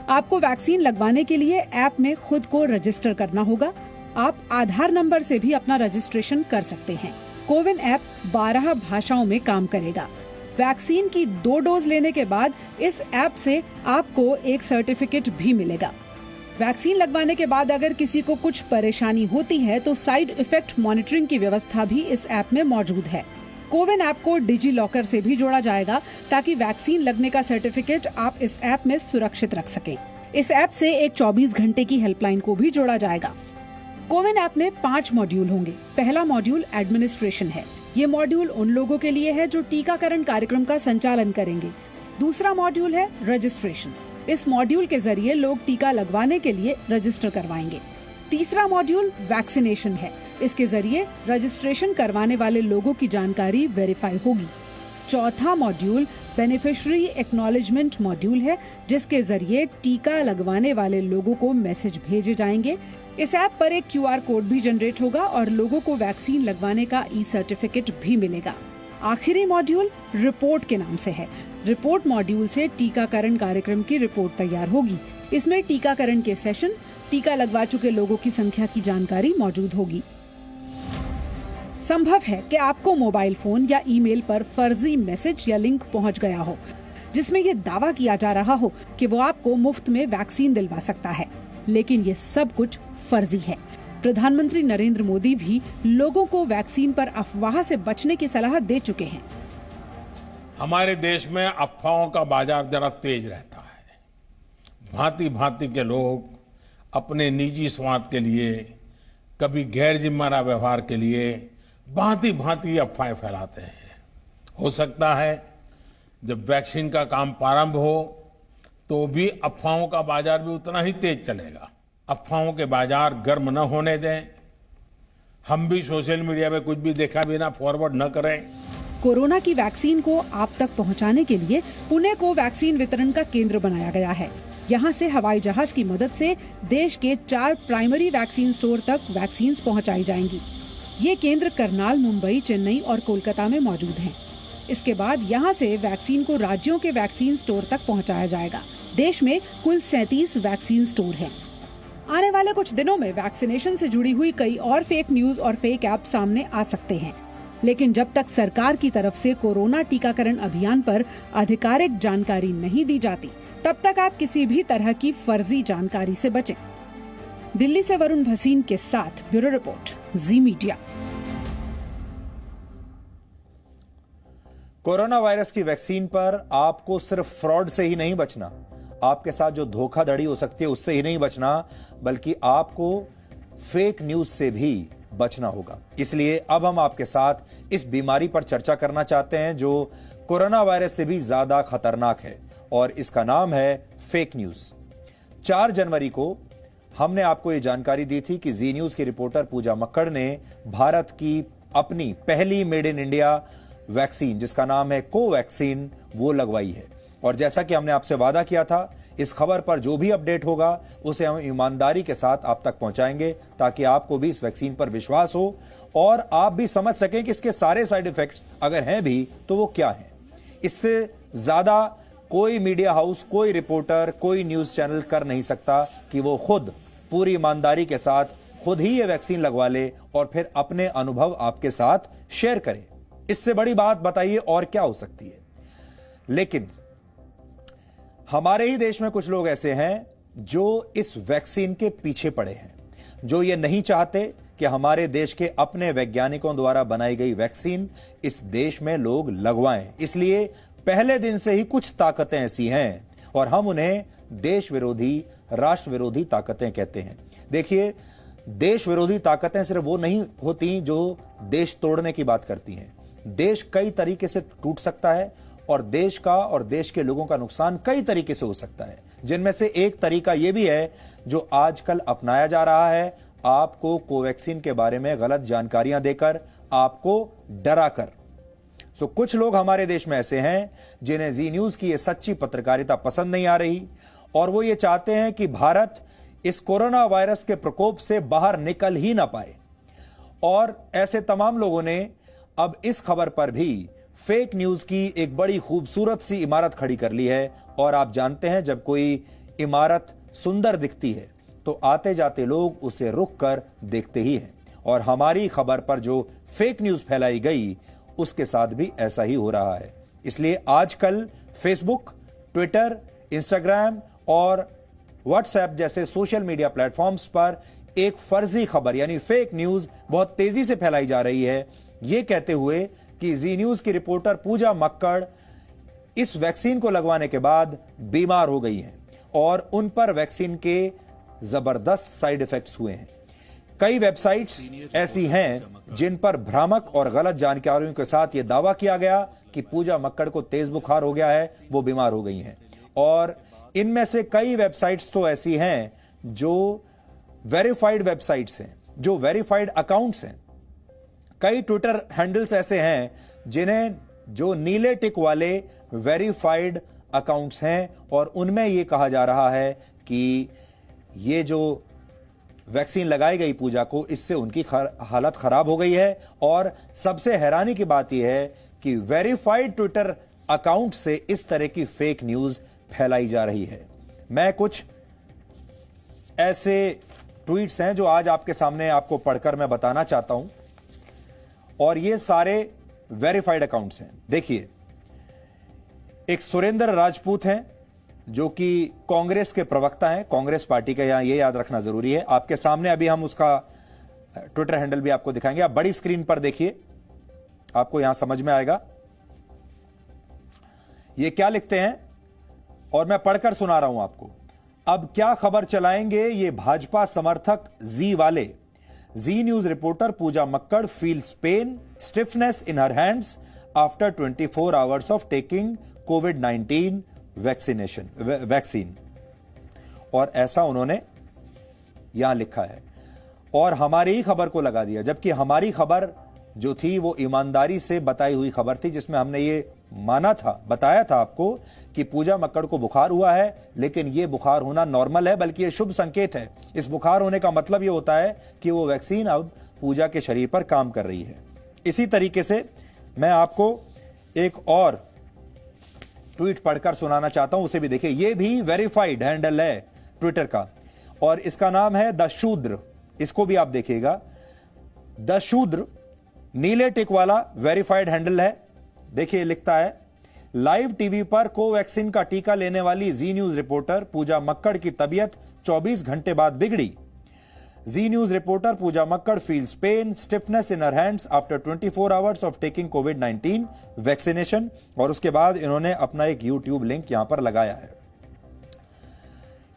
आपको वैक्सीन लगवाने के लिए ऐप में खुद को रजिस्टर करना होगा। आप आधार नंबर से भी अपना रजिस्ट्रेशन कर सकते हैं। कोविन ऐप 12 भाषाओं में काम करेगा। वैक्सीन की 2 डोज लेने के बाद इस ऐप से आपको एक सर्टिफिकेट भी मिलेगा। वैक्सीन लगवाने के बाद अगर किसी को कुछ परेशानी होती है तो साइड इफेक्ट मॉनिटरिंग की व्यवस्था भी इस ऐप में मौजूद है। कोविन ऐप को डिजी लॉकर से भी जोड़ा जाएगा ताकि वैक्सीन लगने का सर्टिफिकेट आप इस ऐप में सुरक्षित रख सकें। इस ऐप से एक 24 घंटे की हेल्पलाइन को भी जोड़ा जाएगा। कोविन ऐप में 5 मॉड्यूल होंगे। पहला मॉड्यूल एडमिनिस्ट्रेशन है। ये मॉड्यूल उन लोगों के लिए है जो टीकाकरण कार्यक्रम का संचालन करेंगे। दूसरा मॉड्यूल है रजिस्ट्रेशन। इस मॉड्यूल के जरिए लोग टीका लगवाने के लिए रजिस्टर करवाएंगे। तीसरा मॉड्यूल वैक्सीनेशन है। इसके जरिए रजिस्ट्रेशन करवाने वाले लोगों की जानकारी वेरीफाई होगी। चौथा मॉड्यूल बेनिफिशियरी एक्नॉलेजमेंट मॉड्यूल है, जिसके जरिए टीका लगवाने वाले लोगों को मैसेज भेजे जाएंगे। इस ऐप पर एक QR कोड भी जनरेट होगा और लोगों को वैक्सीन लगवाने का सर्टिफिकेट भी मिलेगा। आखिरी मॉड्यूल रिपोर्ट के नाम से है। रिपोर्ट मॉड्यूल से टीकाकरण कार्यक्रम की रिपोर्ट तैयार होगी। इसमें टीकाकरण के सेशन, टीका लगवा चुके लोगों की संख्या की जानकारी मौजूद होगी। संभव है कि आपको मोबाइल फोन या ईमेल पर फर्जी मैसेज या लिंक पहुंच गया हो, जिसमें ये दावा किया जा रहा हो कि वो आपको मुफ्त में वैक्सीन दिलवा सकता है, लेकिन ये सब कुछ फर्जी है। प्रधानमंत्री नरेंद्र मोदी भी लोगों को वैक्सीन पर अफवाह से बचने की सलाह दे चुके हैं। हमारे देश में अफवाहों का बाजार जरा तेज रहता है। भांति भांति के लोग अपने निजी स्वार्थ के लिए, कभी गैर जिम्मेदार व्यवहार के लिए भांति भांति अफवाहें फैलाते हैं। हो सकता है जब वैक्सीन का काम प्रारंभ हो तो भी अफवाहों का बाजार भी उतना ही तेज चलेगा। अफवाहों के बाजार गर्म न होने दें। हम भी सोशल मीडिया में कुछ भी देखा बिना फॉरवर्ड न करें। कोरोना की वैक्सीन को आप तक पहुंचाने के लिए पुणे को वैक्सीन वितरण का केंद्र बनाया गया है। यहां से हवाई जहाज की मदद से देश के 4 प्राइमरी वैक्सीन स्टोर तक वैक्सीन पहुंचाई जाएंगी। ये केंद्र करनाल, मुंबई, चेन्नई और कोलकाता में मौजूद हैं। इसके बाद यहां से वैक्सीन को राज्यों के वैक्सीन स्टोर तक पहुंचाया जाएगा। देश में कुल 37 वैक्सीन स्टोर हैं। आने वाले कुछ दिनों में वैक्सीनेशन से जुड़ी हुई कई और फेक न्यूज और फेक ऐप सामने आ सकते हैं, लेकिन जब तक सरकार की तरफ से कोरोना टीकाकरण अभियान पर आधिकारिक जानकारी नहीं दी जाती, तब तक आप किसी भी तरह की फर्जी जानकारी से बचें। दिल्ली से वरुण भसीन के साथ ब्यूरो रिपोर्ट, जी मीडिया। कोरोना वायरस की वैक्सीन पर आपको सिर्फ फ्रॉड से ही नहीं बचना, आपके साथ जो धोखाधड़ी हो सकती है उससे ही नहीं बचना, बल्कि आपको फेक न्यूज से भी बचना होगा। इसलिए अब हम आपके साथ इस बीमारी पर चर्चा करना चाहते हैं जो कोरोना वायरस से भी ज्यादा खतरनाक है, और इसका नाम है फेक न्यूज। 4 जनवरी को हमने आपको ये जानकारी दी थी कि जी न्यूज की रिपोर्टर पूजा मक्कड़ ने भारत की अपनी पहली मेड इन इंडिया वैक्सीन, जिसका नाम है कोवैक्सीन, वो लगवाई है। और जैसा कि हमने आपसे वादा किया था, इस खबर पर जो भी अपडेट होगा उसे हम ईमानदारी के साथ आप तक पहुंचाएंगे, ताकि आपको भी इस वैक्सीन पर विश्वास हो और आप भी समझ सकें कि इसके सारे साइड इफेक्ट्स अगर हैं भी तो वो क्या हैं। इससे ज्यादा कोई मीडिया हाउस, कोई रिपोर्टर, कोई न्यूज चैनल कर नहीं सकता कि वो खुद पूरी ईमानदारी के साथ खुद ही ये वैक्सीन लगवा ले और फिर अपने अनुभव आपके साथ शेयर करे। इससे बड़ी बात बताइए और क्या हो सकती है। लेकिन हमारे ही देश में कुछ लोग ऐसे हैं जो इस वैक्सीन के पीछे पड़े हैं, जो ये नहीं चाहते कि हमारे देश के अपने वैज्ञानिकों द्वारा बनाई गई वैक्सीन इस देश में लोग लगवाएं। इसलिए पहले दिन से ही कुछ ताकतें ऐसी हैं और हम उन्हें देश विरोधी, राष्ट्र विरोधी ताकतें कहते हैं। देखिए, देश विरोधी ताकतें सिर्फ वो नहीं होती जो देश तोड़ने की बात करती हैं। देश कई तरीके से टूट सकता है और देश का और देश के लोगों का नुकसान कई तरीके से हो सकता है, जिनमें से एक तरीका यह भी है जो आजकल अपनाया जा रहा है, आपको कोवैक्सीन के बारे में गलत जानकारियां देकर, आपको डराकर। सो कुछ लोग हमारे देश में ऐसे हैं जिन्हें जी न्यूज की यह सच्ची पत्रकारिता पसंद नहीं आ रही और वो ये चाहते हैं कि भारत इस कोरोना वायरस के प्रकोप से बाहर निकल ही ना पाए। और ऐसे तमाम लोगों ने अब इस खबर पर भी फेक न्यूज की एक बड़ी खूबसूरत सी इमारत खड़ी कर ली है। और आप जानते हैं, जब कोई इमारत सुंदर दिखती है तो आते जाते लोग उसे रुक कर देखते ही हैं। और हमारी खबर पर जो फेक न्यूज फैलाई गई उसके साथ भी ऐसा ही हो रहा है। इसलिए आजकल फेसबुक, ट्विटर, इंस्टाग्राम और व्हाट्सएप जैसे सोशल मीडिया प्लेटफॉर्म्स पर एक फर्जी खबर यानी फेक न्यूज बहुत तेजी से फैलाई जा रही है, यह कहते हुए कि जी न्यूज की रिपोर्टर पूजा मक्कड़ इस वैक्सीन को लगवाने के बाद बीमार हो गई हैं और उन पर वैक्सीन के जबरदस्त साइड इफेक्ट्स हुए हैं। कई वेबसाइट्स ऐसी हैं जिन पर भ्रामक और गलत जानकारियों के साथ यह दावा किया गया कि पूजा मक्कड़ को तेज बुखार हो गया है, वो बीमार हो गई हैं। और इनमें से कई वेबसाइट्स तो ऐसी हैं जो वेरीफाइड वेबसाइट्स हैं, जो वेरीफाइड अकाउंट्स हैं। कई ट्विटर हैंडल्स ऐसे हैं जिन्हें जो नीले टिक वाले वेरीफाइड अकाउंट्स हैं और उनमें यह कहा जा रहा है कि ये जो वैक्सीन लगाई गई पूजा को, इससे उनकी हालत खराब हो गई है। और सबसे हैरानी की बात यह है कि वेरीफाइड ट्विटर अकाउंट से इस तरह की फेक न्यूज फैलाई जा रही है। मैं कुछ ऐसे ट्वीट्स हैं जो आज आपके सामने आपको पढ़कर मैं बताना चाहता हूं और ये सारे वेरीफाइड अकाउंट्स हैं। देखिए, एक सुरेंद्र राजपूत हैं जो कि कांग्रेस के प्रवक्ता हैं, कांग्रेस पार्टी का, यहां ये याद रखना जरूरी है। आपके सामने अभी हम उसका ट्विटर हैंडल भी आपको दिखाएंगे, आप बड़ी स्क्रीन पर देखिए, आपको यहां समझ में आएगा ये क्या लिखते हैं और मैं पढ़कर सुना रहा हूं आपको। अब क्या खबर चलाएंगे ये भाजपा समर्थक जी वाले। Zee news reporter Pooja Makkar feels pain, stiffness in her hands after 24 hours of taking covid vaccine. और ऐसा उन्होंने यहां लिखा है और हमारी ही खबर को लगा दिया, जबकि हमारी खबर जो थी वो ईमानदारी से बताई हुई खबर थी, जिसमें हमने ये माना था, बताया था आपको कि पूजा मक्कड़ को बुखार हुआ है, लेकिन ये बुखार होना नॉर्मल है, बल्कि ये शुभ संकेत है। इस बुखार होने का मतलब ये होता है कि वो वैक्सीन अब पूजा के शरीर पर काम कर रही है। इसी तरीके से मैं आपको एक और ट्वीट पढ़कर सुनाना चाहता हूं, उसे भी देखिए। ये भी वेरीफाइड हैंडल है ट्विटर का और इसका नाम है द शूद्र। इसको भी आप देखिएगा, द शूद्र नीले टिक वाला वेरीफाइड हैंडल है। देखिए, लिखता है, लाइव टीवी पर कोवैक्सीन का टीका लेने वाली जी न्यूज रिपोर्टर पूजा मक्कड़ की तबीयत 24 घंटे बाद बिगड़ी। Zee news reporter Pooja Makkar feels pain, stiffness in her hands after 24 hours of taking covid vaccination. और उसके बाद इन्होंने अपना एक यूट्यूब लिंक यहां पर लगाया है।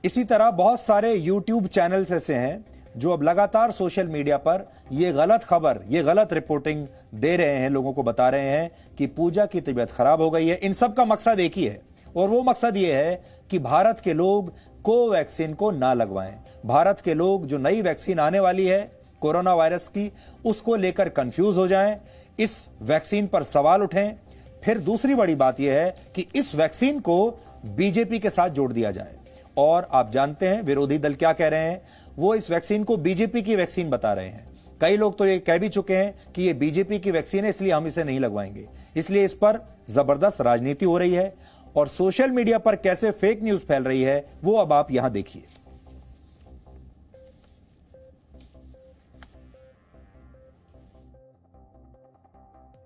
इसी तरह बहुत सारे यूट्यूब चैनल्स ऐसे हैं जो अब लगातार सोशल मीडिया पर यह गलत खबर, यह गलत रिपोर्टिंग दे रहे हैं, लोगों को बता रहे हैं कि पूजा की तबीयत खराब हो गई है। इन सब का मकसद एक ही है और वो मकसद यह है कि भारत के लोग कोवैक्सीन को ना लगवाएं। भारत के लोग जो नई वैक्सीन आने वाली है कोरोना वायरस की, उसको लेकर कंफ्यूज हो जाएं, इस वैक्सीन पर सवाल उठें। फिर दूसरी बड़ी बात यह है कि इस वैक्सीन को बीजेपी के साथ जोड़ दिया जाए। और आप जानते हैं विरोधी दल क्या कह रहे हैं, वो इस वैक्सीन को बीजेपी की वैक्सीन बता रहे हैं। कई लोग तो ये कह भी चुके हैं कि ये बीजेपी की वैक्सीन है, इसलिए हम इसे नहीं लगवाएंगे। इसलिए इस पर जबरदस्त राजनीति हो रही है और सोशल मीडिया पर कैसे फेक न्यूज फैल रही है वो अब आप यहां देखिए।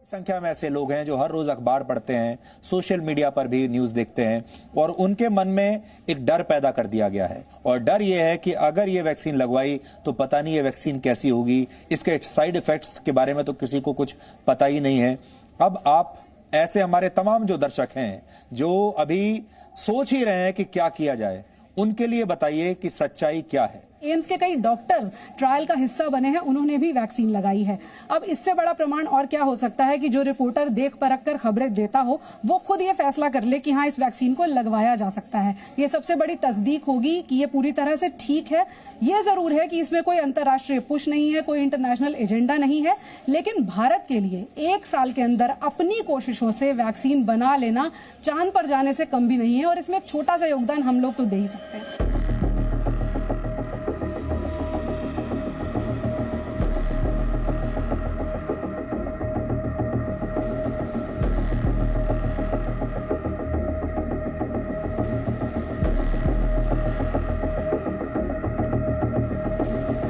संख्या में ऐसे लोग हैं जो हर रोज अखबार पढ़ते हैं, सोशल मीडिया पर भी न्यूज देखते हैं और उनके मन में एक डर पैदा कर दिया गया है। और डर यह है कि अगर ये वैक्सीन लगवाई तो पता नहीं ये वैक्सीन कैसी होगी, इसके साइड इफेक्ट्स के बारे में तो किसी को कुछ पता ही नहीं है। अब आप ऐसे हमारे तमाम जो दर्शक हैं जो अभी सोच ही रहे हैं कि क्या किया जाए, उनके लिए बताइए कि सच्चाई क्या है। एम्स के कई डॉक्टर्स ट्रायल का हिस्सा बने हैं, उन्होंने भी वैक्सीन लगाई है। अब इससे बड़ा प्रमाण और क्या हो सकता है कि जो रिपोर्टर देख परख कर खबरें देता हो वो खुद ये फैसला कर ले कि हाँ इस वैक्सीन को लगवाया जा सकता है। ये सबसे बड़ी तस्दीक होगी कि ये पूरी तरह से ठीक है। ये जरूर है कि इसमें कोई अंतर्राष्ट्रीय पुश नहीं है, कोई इंटरनेशनल एजेंडा नहीं है, लेकिन भारत के लिए 1 साल के अंदर अपनी कोशिशों से वैक्सीन बना लेना चांद पर जाने से कम भी नहीं है और इसमें एक छोटा सा योगदान हम लोग तो दे ही सकते हैं।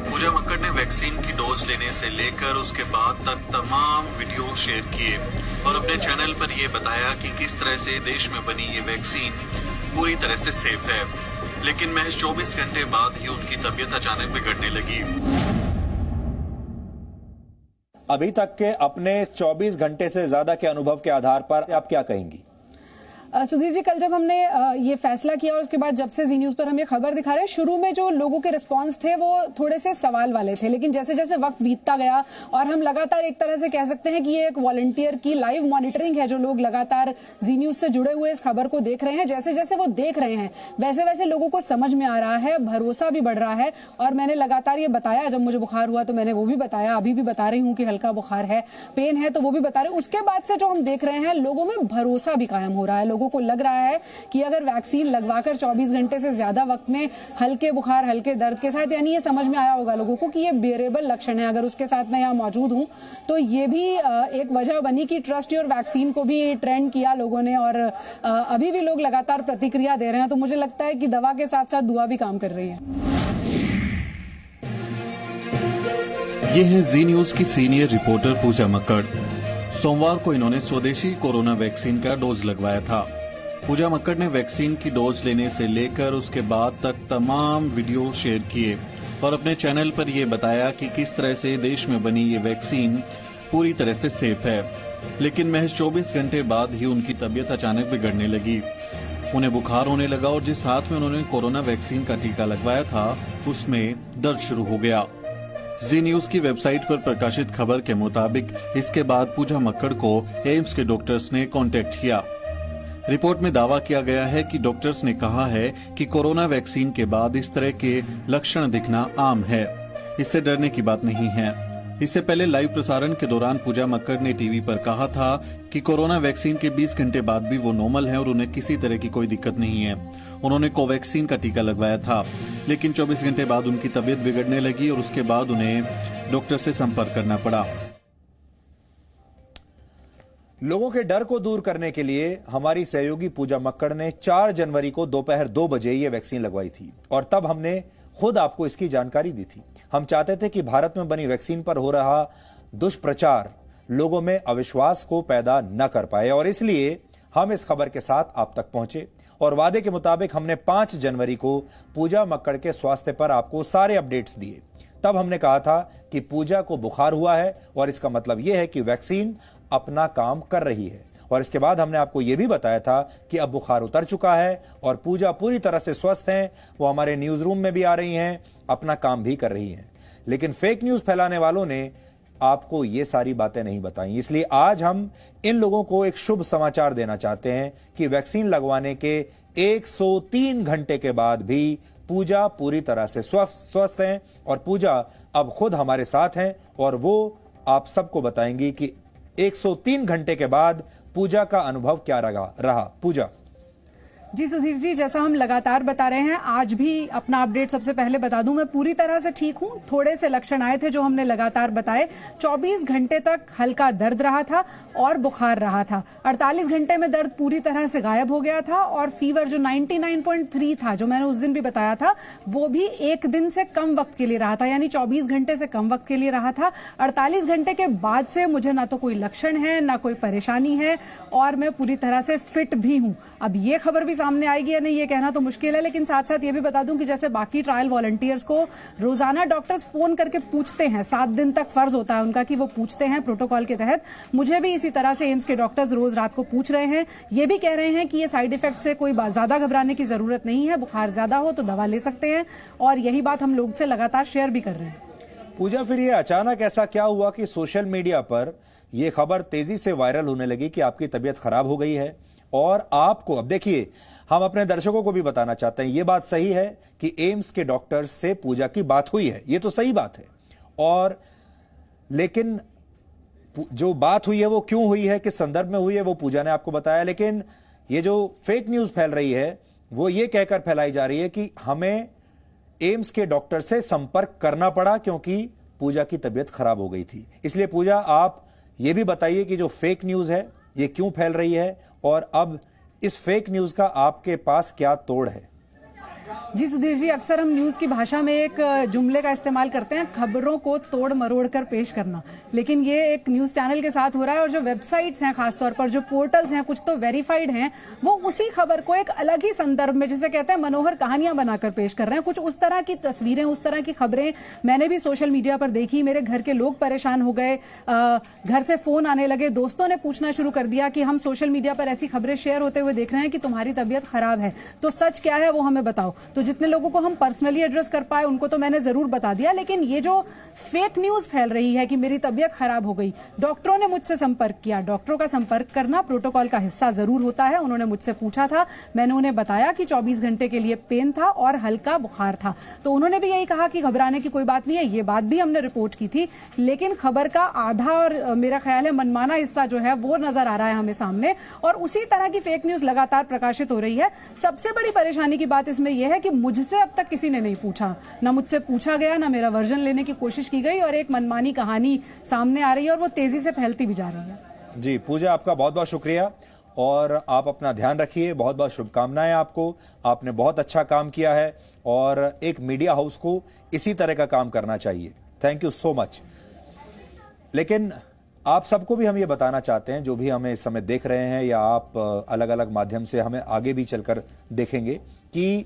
पूजा मक्कड़ ने वैक्सीन की डोज लेने से लेकर उसके बाद तक तमाम वीडियो शेयर किए और अपने चैनल पर यह बताया कि किस तरह से देश में बनी ये वैक्सीन पूरी तरह से सेफ है। लेकिन महज 24 घंटे बाद ही उनकी तबीयत अचानक बिगड़ने लगी। अभी तक के अपने 24 घंटे से ज्यादा के अनुभव के आधार पर आप क्या कहेंगी? सुधीर जी, कल जब हमने ये फैसला किया और उसके बाद जब से जी न्यूज पर हम ये खबर दिखा रहे हैं, शुरू में जो लोगों के रिस्पांस थे वो थोड़े से सवाल वाले थे, लेकिन जैसे जैसे वक्त बीतता गया और हम लगातार एक तरह से कह सकते हैं कि ये एक वॉलंटियर की लाइव मॉनिटरिंग है, जो लोग लगातार जी न्यूज से जुड़े हुए इस खबर को देख रहे हैं, जैसे जैसे वो देख रहे हैं वैसे वैसे लोगों को समझ में आ रहा है, भरोसा भी बढ़ रहा है। और मैंने लगातार ये बताया, जब मुझे बुखार हुआ तो मैंने वो भी बताया, अभी भी बता रही हूँ कि हल्का बुखार है, पेन है तो वो भी बता रहे हैं। उसके बाद से जो हम देख रहे हैं लोगों में भरोसा भी कायम हो रहा है। लोगों को लग रहा है कि अगर वैक्सीन लगवाकर 24 घंटे से ज्यादा वक्त में हल्के बुखार, हल्के दर्द के साथ, यानी ये समझ में आया होगा लोगों को कि ये बेरेबल लक्षण है, अगर उसके साथ मैं यहाँ मौजूद हूँ, तो ये भी एक वजह बनी कि ट्रस्ट योर वैक्सीन को भी ट्रेंड किया लोगों ने और अभी भी लोग लगातार प्रतिक्रिया दे रहे हैं। तो मुझे लगता है कि दवा के साथ साथ दुआ भी काम कर रही है। ये है जी न्यूज की सीनियर रिपोर्टर पूजा मक्कड़। सोमवार को इन्होंने स्वदेशी कोरोना वैक्सीन का डोज लगवाया था। पूजा मक्कड़ ने वैक्सीन की डोज लेने से लेकर उसके बाद तक तमाम वीडियो शेयर किए और अपने चैनल पर यह बताया कि किस तरह से देश में बनी ये वैक्सीन पूरी तरह से सेफ है। लेकिन महज 24 घंटे बाद ही उनकी तबीयत अचानक बिगड़ने लगी। उन्हें बुखार होने लगा और जिस हाथ में उन्होंने कोरोना वैक्सीन का टीका लगवाया था उसमें दर्द शुरू हो गया। जी न्यूज की वेबसाइट पर प्रकाशित खबर के मुताबिक इसके बाद पूजा मक्कड़ को एम्स के डॉक्टर्स ने कांटेक्ट किया। रिपोर्ट में दावा किया गया है कि डॉक्टर्स ने कहा है कि कोरोना वैक्सीन के बाद इस तरह के लक्षण दिखना आम है, इससे डरने की बात नहीं है। इससे पहले लाइव प्रसारण के दौरान पूजा मक्कड़ ने टीवी पर कहा था कि कोरोना वैक्सीन के 20 घंटे बाद भी वो नॉर्मल है और उन्हें किसी तरह की कोई दिक्कत नहीं है। उन्होंने कोवैक्सीन का टीका लगवाया था, लेकिन 24 घंटे बाद उनकी तबीयत बिगड़ने लगी और उसके बाद उन्हें डॉक्टर से संपर्क करना पड़ा। लोगों के डर को दूर करने के लिए हमारी सहयोगी पूजा मक्कड़ ने 4 जनवरी को दोपहर 2 बजे ये वैक्सीन लगवाई थी और तब हमने खुद आपको इसकी जानकारी दी थी। हम चाहते थे कि भारत में बनी वैक्सीन पर हो रहा दुष्प्रचार लोगों में अविश्वास को पैदा न कर पाए और इसलिए हम इस खबर के साथ आप तक पहुंचे और वादे के मुताबिक हमने 5 जनवरी को पूजा मक्कड़ के स्वास्थ्य पर आपको सारे अपडेट्स दिए। तब हमने कहा था कि पूजा को बुखार हुआ है और इसका मतलब यह है कि वैक्सीन अपना काम कर रही है और इसके बाद हमने आपको यह भी बताया था कि अब बुखार उतर चुका है और पूजा पूरी तरह से स्वस्थ हैं, वो हमारे न्यूज रूम में भी आ रही हैं, अपना काम भी कर रही हैं। लेकिन फेक न्यूज फैलाने वालों ने आपको ये सारी बातें नहीं बताई। इसलिए आज हम इन लोगों को एक शुभ समाचार देना चाहते हैं कि वैक्सीन लगवाने के 103 घंटे के बाद भी पूजा पूरी तरह से स्वस्थ हैं और पूजा अब खुद हमारे साथ हैं और वो आप सबको बताएंगी कि 103 घंटे के बाद पूजा का अनुभव क्या रहा। पूजा जी सुधीर जी, जैसा हम लगातार बता रहे हैं, आज भी अपना अपडेट सबसे पहले बता दूं, मैं पूरी तरह से ठीक हूं। थोड़े से लक्षण आए थे जो हमने लगातार बताए। 24 घंटे तक हल्का दर्द रहा था और बुखार रहा था। 48 घंटे में दर्द पूरी तरह से गायब हो गया था और फीवर जो 99.3 था, जो मैंने उस दिन भी बताया था, वो भी एक दिन से कम वक्त के लिए रहा था, यानी 24 घंटे से कम वक्त के लिए रहा था। 48 घंटे के बाद से मुझे ना तो कोई लक्षण है, ना कोई परेशानी है और मैं पूरी तरह से फिट भी हूं। अब ये खबर भी सामने आएगी या नहीं ये कहना तो मुश्किल है, लेकिन साथ साथ ये भी बता दूं कि जैसे बाकी ट्रायल वॉलंटियर्स को रोजाना डॉक्टर्स फोन करके पूछते हैं, 7 दिन तक फर्ज होता है उनका कि वो पूछते हैं प्रोटोकॉल के तहत, मुझे भी इसी तरह से एम्स के डॉक्टर्स रोज रात को पूछ रहे हैं। ये भी कह रहे हैं कि ये साइड इफेक्ट से कोई ज्यादा घबराने की जरूरत नहीं है, बुखार ज्यादा हो तो दवा ले सकते हैं और यही बात हम लोग से लगातार शेयर भी कर रहे हैं। पूजा, फिर ये अचानक ऐसा क्या हुआ कि सोशल मीडिया पर यह खबर तेजी से वायरल होने लगी कि आपकी तबीयत खराब हो गई है? और आपको, अब देखिए, हम अपने दर्शकों को भी बताना चाहते हैं, यह बात सही है कि एम्स के डॉक्टर से पूजा की बात हुई है, यह तो सही बात है, और लेकिन जो बात हुई है वो क्यों हुई है, किस संदर्भ में हुई है, वो पूजा ने आपको बताया। लेकिन ये जो फेक न्यूज फैल रही है वो ये कहकर फैलाई जा रही है कि हमें एम्स के डॉक्टर से संपर्क करना पड़ा क्योंकि पूजा की तबीयत खराब हो गई थी। इसलिए पूजा, आप ये भी बताइए कि जो फेक न्यूज है ये क्यों फैल रही है और अब इस फेक न्यूज का आपके पास क्या तोड़ है? जी सुधीर जी, अक्सर हम न्यूज की भाषा में एक जुमले का इस्तेमाल करते हैं, खबरों को तोड़ मरोड़ कर पेश करना, लेकिन ये एक न्यूज चैनल के साथ हो रहा है और जो वेबसाइट्स हैं, खासतौर पर जो पोर्टल्स हैं, कुछ तो वेरीफाइड हैं, वो उसी खबर को एक अलग ही संदर्भ में, जिसे कहते हैं मनोहर कहानियां बनाकर पेश कर रहे हैं। कुछ उस तरह की तस्वीरें, उस तरह की खबरें मैंने भी सोशल मीडिया पर देखी। मेरे घर के लोग परेशान हो गए, घर से फोन आने लगे, दोस्तों ने पूछना शुरू कर दिया कि हम सोशल मीडिया पर ऐसी खबरें शेयर होते हुए देख रहे हैं कि तुम्हारी तबीयत खराब है, तो सच क्या है वो हमें बताओ। तो जितने लोगों को हम पर्सनली एड्रेस कर पाए उनको तो मैंने जरूर बता दिया, लेकिन ये जो फेक न्यूज फैल रही है कि मेरी तबीयत खराब हो गई, डॉक्टरों ने मुझसे संपर्क किया। डॉक्टरों का संपर्क करना प्रोटोकॉल का हिस्सा जरूर होता है। उन्होंने मुझसे पूछा था, मैंने उन्हें बताया कि 24 घंटे के लिए पेन था और हल्का बुखार था, तो उन्होंने भी यही कहा कि घबराने की कोई बात नहीं है। ये बात भी हमने रिपोर्ट की थी, लेकिन खबर का आधा और मेरा ख्याल है मनमाना हिस्सा जो है वो नजर आ रहा है हमें सामने, और उसी तरह की फेक न्यूज लगातार प्रकाशित हो रही है। सबसे बड़ी परेशानी की बात इसमें यह है कि मुझसे अब तक किसी ने नहीं पूछा, ना मुझसे पूछा गया, ना मेरा वर्जन लेने की कोशिश की गई, और एक मनमानी कहानी सामने आ रही है और वो तेजी से फैलती भी जा रही है। जी पूजा, आपका बहुत बहुत शुक्रिया और आप अपना ध्यान रखिए। बहुत बहुत शुभकामनाएं आपको, आपने बहुत अच्छा काम किया है और एक मीडिया हाउस को इसी तरह का काम करना चाहिए। Thank you so much. लेकिन आप सबको भी हम ये बताना चाहते हैं, जो भी हमें इस समय देख रहे हैं या आप अलग अलग माध्यम से हमें आगे भी चलकर देखेंगे, कि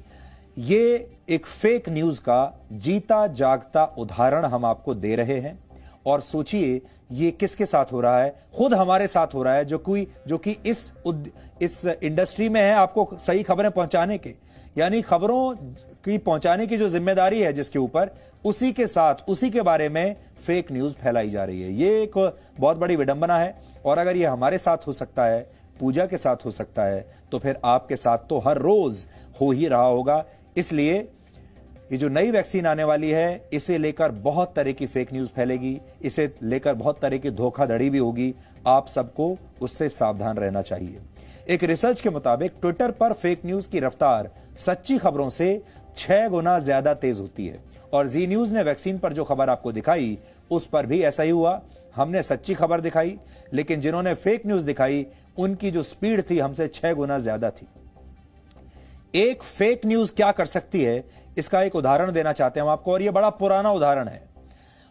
ये एक फेक न्यूज का जीता जागता उदाहरण हम आपको दे रहे हैं। और सोचिए ये किसके साथ हो रहा है, खुद हमारे साथ हो रहा है, जो कि इस इंडस्ट्री में है आपको सही खबरें पहुंचाने के, यानी खबरों की पहुंचाने की जो जिम्मेदारी है जिसके ऊपर, उसी के साथ उसी के बारे में फेक न्यूज फैलाई जा रही है। ये एक बहुत बड़ी विडंबना है, और अगर ये हमारे साथ हो सकता है, पूजा के साथ हो सकता है, तो फिर आपके साथ तो हर रोज हो ही रहा होगा। इसलिए ये जो नई वैक्सीन आने वाली है, इसे लेकर बहुत तरह की फेक न्यूज फैलेगी, इसे लेकर बहुत तरह की धोखाधड़ी भी होगी। आप सबको उससे सावधान रहना चाहिए। एक रिसर्च के मुताबिक ट्विटर पर फेक न्यूज की रफ्तार सच्ची खबरों से 6 गुना ज्यादा तेज होती है, और जी न्यूज ने वैक्सीन पर जो खबर आपको दिखाई उस पर भी ऐसा ही हुआ। हमने सच्ची खबर दिखाई, लेकिन जिन्होंने फेक न्यूज दिखाई उनकी जो स्पीड थी हमसे 6 गुना ज्यादा थी। एक फेक न्यूज क्या कर सकती है, इसका एक उदाहरण देना चाहते हैं हम आपको, और यह बड़ा पुराना उदाहरण है।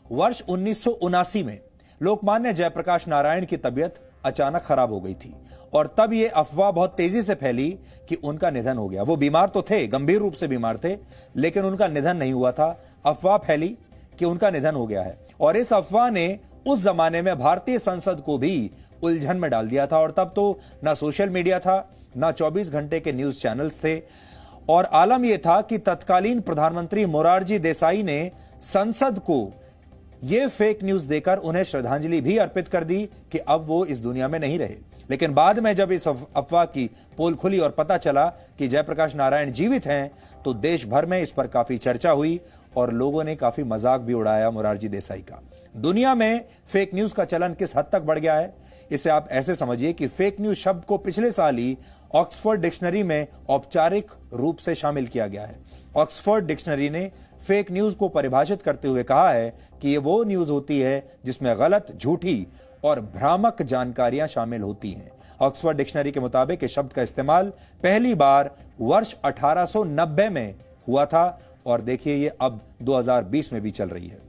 वर्ष 1979 में लोकमान्य जयप्रकाश नारायण की तबीयत अचानक खराब हो गई थी, और तब यह अफवाह बहुत तेजी से फैली कि उनका निधन हो गया। वो बीमार तो थे, गंभीर रूप से बीमार थे, लेकिन उनका निधन नहीं हुआ था। अफवाह फैली कि उनका निधन हो गया है, और इस अफवाह ने उस जमाने में भारतीय संसद को भी उलझन में डाल दिया था। और तब तो ना सोशल मीडिया था, ना 24 घंटे के न्यूज चैनल्स थे, और आलम यह था कि तत्कालीन प्रधानमंत्री मोरारजी देसाई ने संसद को ये फेक न्यूज देकर उन्हें श्रद्धांजलि भी अर्पित कर दी कि अब वो इस दुनिया में नहीं रहे। लेकिन बाद में जब इस अफवाह की पोल खुली और पता चला कि जयप्रकाश नारायण जीवित हैं, तो देश भर में इस पर काफी चर्चा हुई और लोगों ने काफी मजाक भी उड़ाया मोरारजी देसाई का। दुनिया में फेक न्यूज का चलन किस हद तक बढ़ गया है, इसे आप ऐसे समझिए कि फेक न्यूज शब्द को पिछले साल ही ऑक्सफोर्ड डिक्शनरी में औपचारिक रूप से शामिल किया गया है। ऑक्सफोर्ड डिक्शनरी ने फेक न्यूज को परिभाषित करते हुए कहा है कि ये वो न्यूज होती है जिसमें गलत, झूठी और भ्रामक जानकारियां शामिल होती हैं। ऑक्सफोर्ड डिक्शनरी के मुताबिक इस शब्द का इस्तेमाल पहली बार वर्ष 1890 में हुआ था और देखिए ये अब 2020 में भी चल रही है।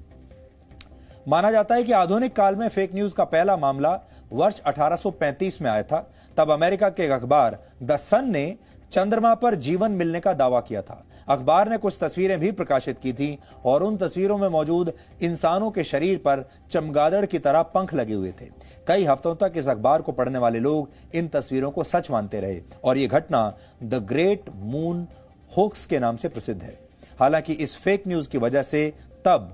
माना जाता है कि आधुनिक काल में फेक न्यूज का पहला मामला वर्ष 1835 में आया था। तब अमेरिका के एक अखबार द सन ने चंद्रमा पर जीवन मिलने का दावा किया था। अखबार ने कुछ तस्वीरें भी प्रकाशित की थी और उन तस्वीरों में मौजूद इंसानों के शरीर पर चमगादड़ की तरह पंख लगे हुए थे। कई हफ्तों तक इस अखबार को पढ़ने वाले लोग इन तस्वीरों को सच मानते रहे और यह घटना द ग्रेट मून होक्स के नाम से प्रसिद्ध है। हालांकि इस फेक न्यूज की वजह से तब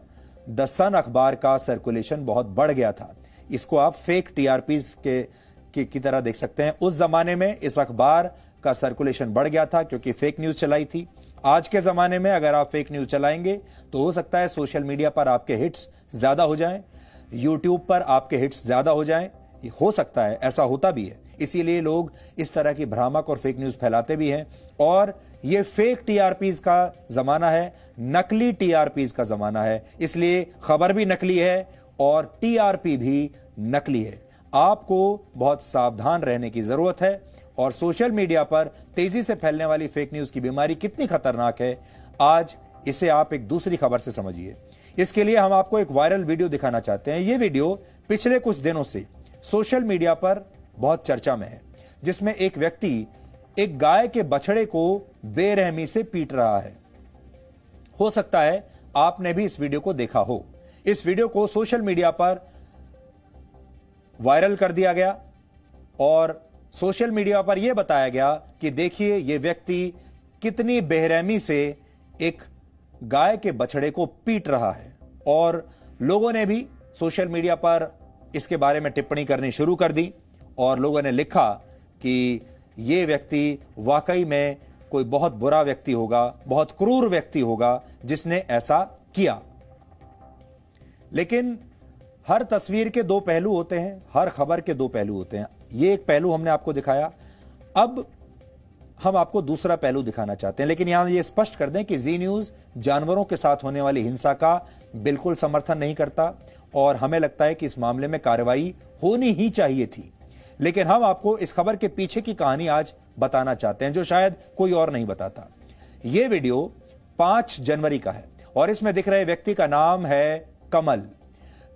द सन अखबार का सर्कुलेशन बहुत बढ़ गया था। इसको आप फेक टीआरपीज की तरह देख सकते हैं। उस जमाने में इस अखबार का सर्कुलेशन बढ़ गया था क्योंकि फेक न्यूज चलाई थी। आज के जमाने में अगर आप फेक न्यूज चलाएंगे तो हो सकता है सोशल मीडिया पर आपके हिट्स ज्यादा हो जाएं, यूट्यूब पर आपके हिट्स ज्यादा हो जाएं। हो सकता है, ऐसा होता भी है। इसीलिए लोग इस तरह की भ्रामक और फेक न्यूज फैलाते भी हैं और ये फेक टीआरपीज का जमाना है, नकली टीआरपीज का जमाना है। इसलिए खबर भी नकली है और टीआरपी भी नकली है। आपको बहुत सावधान रहने की जरूरत है और सोशल मीडिया पर तेजी से फैलने वाली फेक न्यूज की बीमारी कितनी खतरनाक है, आज इसे आप एक दूसरी खबर से समझिए। इसके लिए हम आपको एक वायरल वीडियो दिखाना चाहते हैं। यह वीडियो पिछले कुछ दिनों से सोशल मीडिया पर बहुत चर्चा में है, जिसमें एक व्यक्ति एक गाय के बछड़े को बेरहमी से पीट रहा है। हो सकता है आपने भी इस वीडियो को देखा हो। इस वीडियो को सोशल मीडिया पर वायरल कर दिया गया और सोशल मीडिया पर यह बताया गया कि देखिए ये व्यक्ति कितनी बेरहमी से एक गाय के बछड़े को पीट रहा है और लोगों ने भी सोशल मीडिया पर इसके बारे में टिप्पणी करनी शुरू कर दी और लोगों ने लिखा कि यह व्यक्ति वाकई में कोई बहुत बुरा व्यक्ति होगा, बहुत क्रूर व्यक्ति होगा जिसने ऐसा किया। लेकिन हर तस्वीर के दो पहलू होते हैं, हर खबर के दो पहलू होते हैं। ये एक पहलू हमने आपको दिखाया, अब हम आपको दूसरा पहलू दिखाना चाहते हैं। लेकिन यहां ये स्पष्ट कर दें कि जी न्यूज जानवरों के साथ होने वाली हिंसा का बिल्कुल समर्थन नहीं करता और हमें लगता है कि इस मामले में कार्रवाई होनी ही चाहिए थी। लेकिन हम आपको इस खबर के पीछे की कहानी आज बताना चाहते हैं जो शायद कोई और नहीं बताता। यह वीडियो 5 जनवरी का है और इसमें दिख रहे व्यक्ति का नाम है कमल।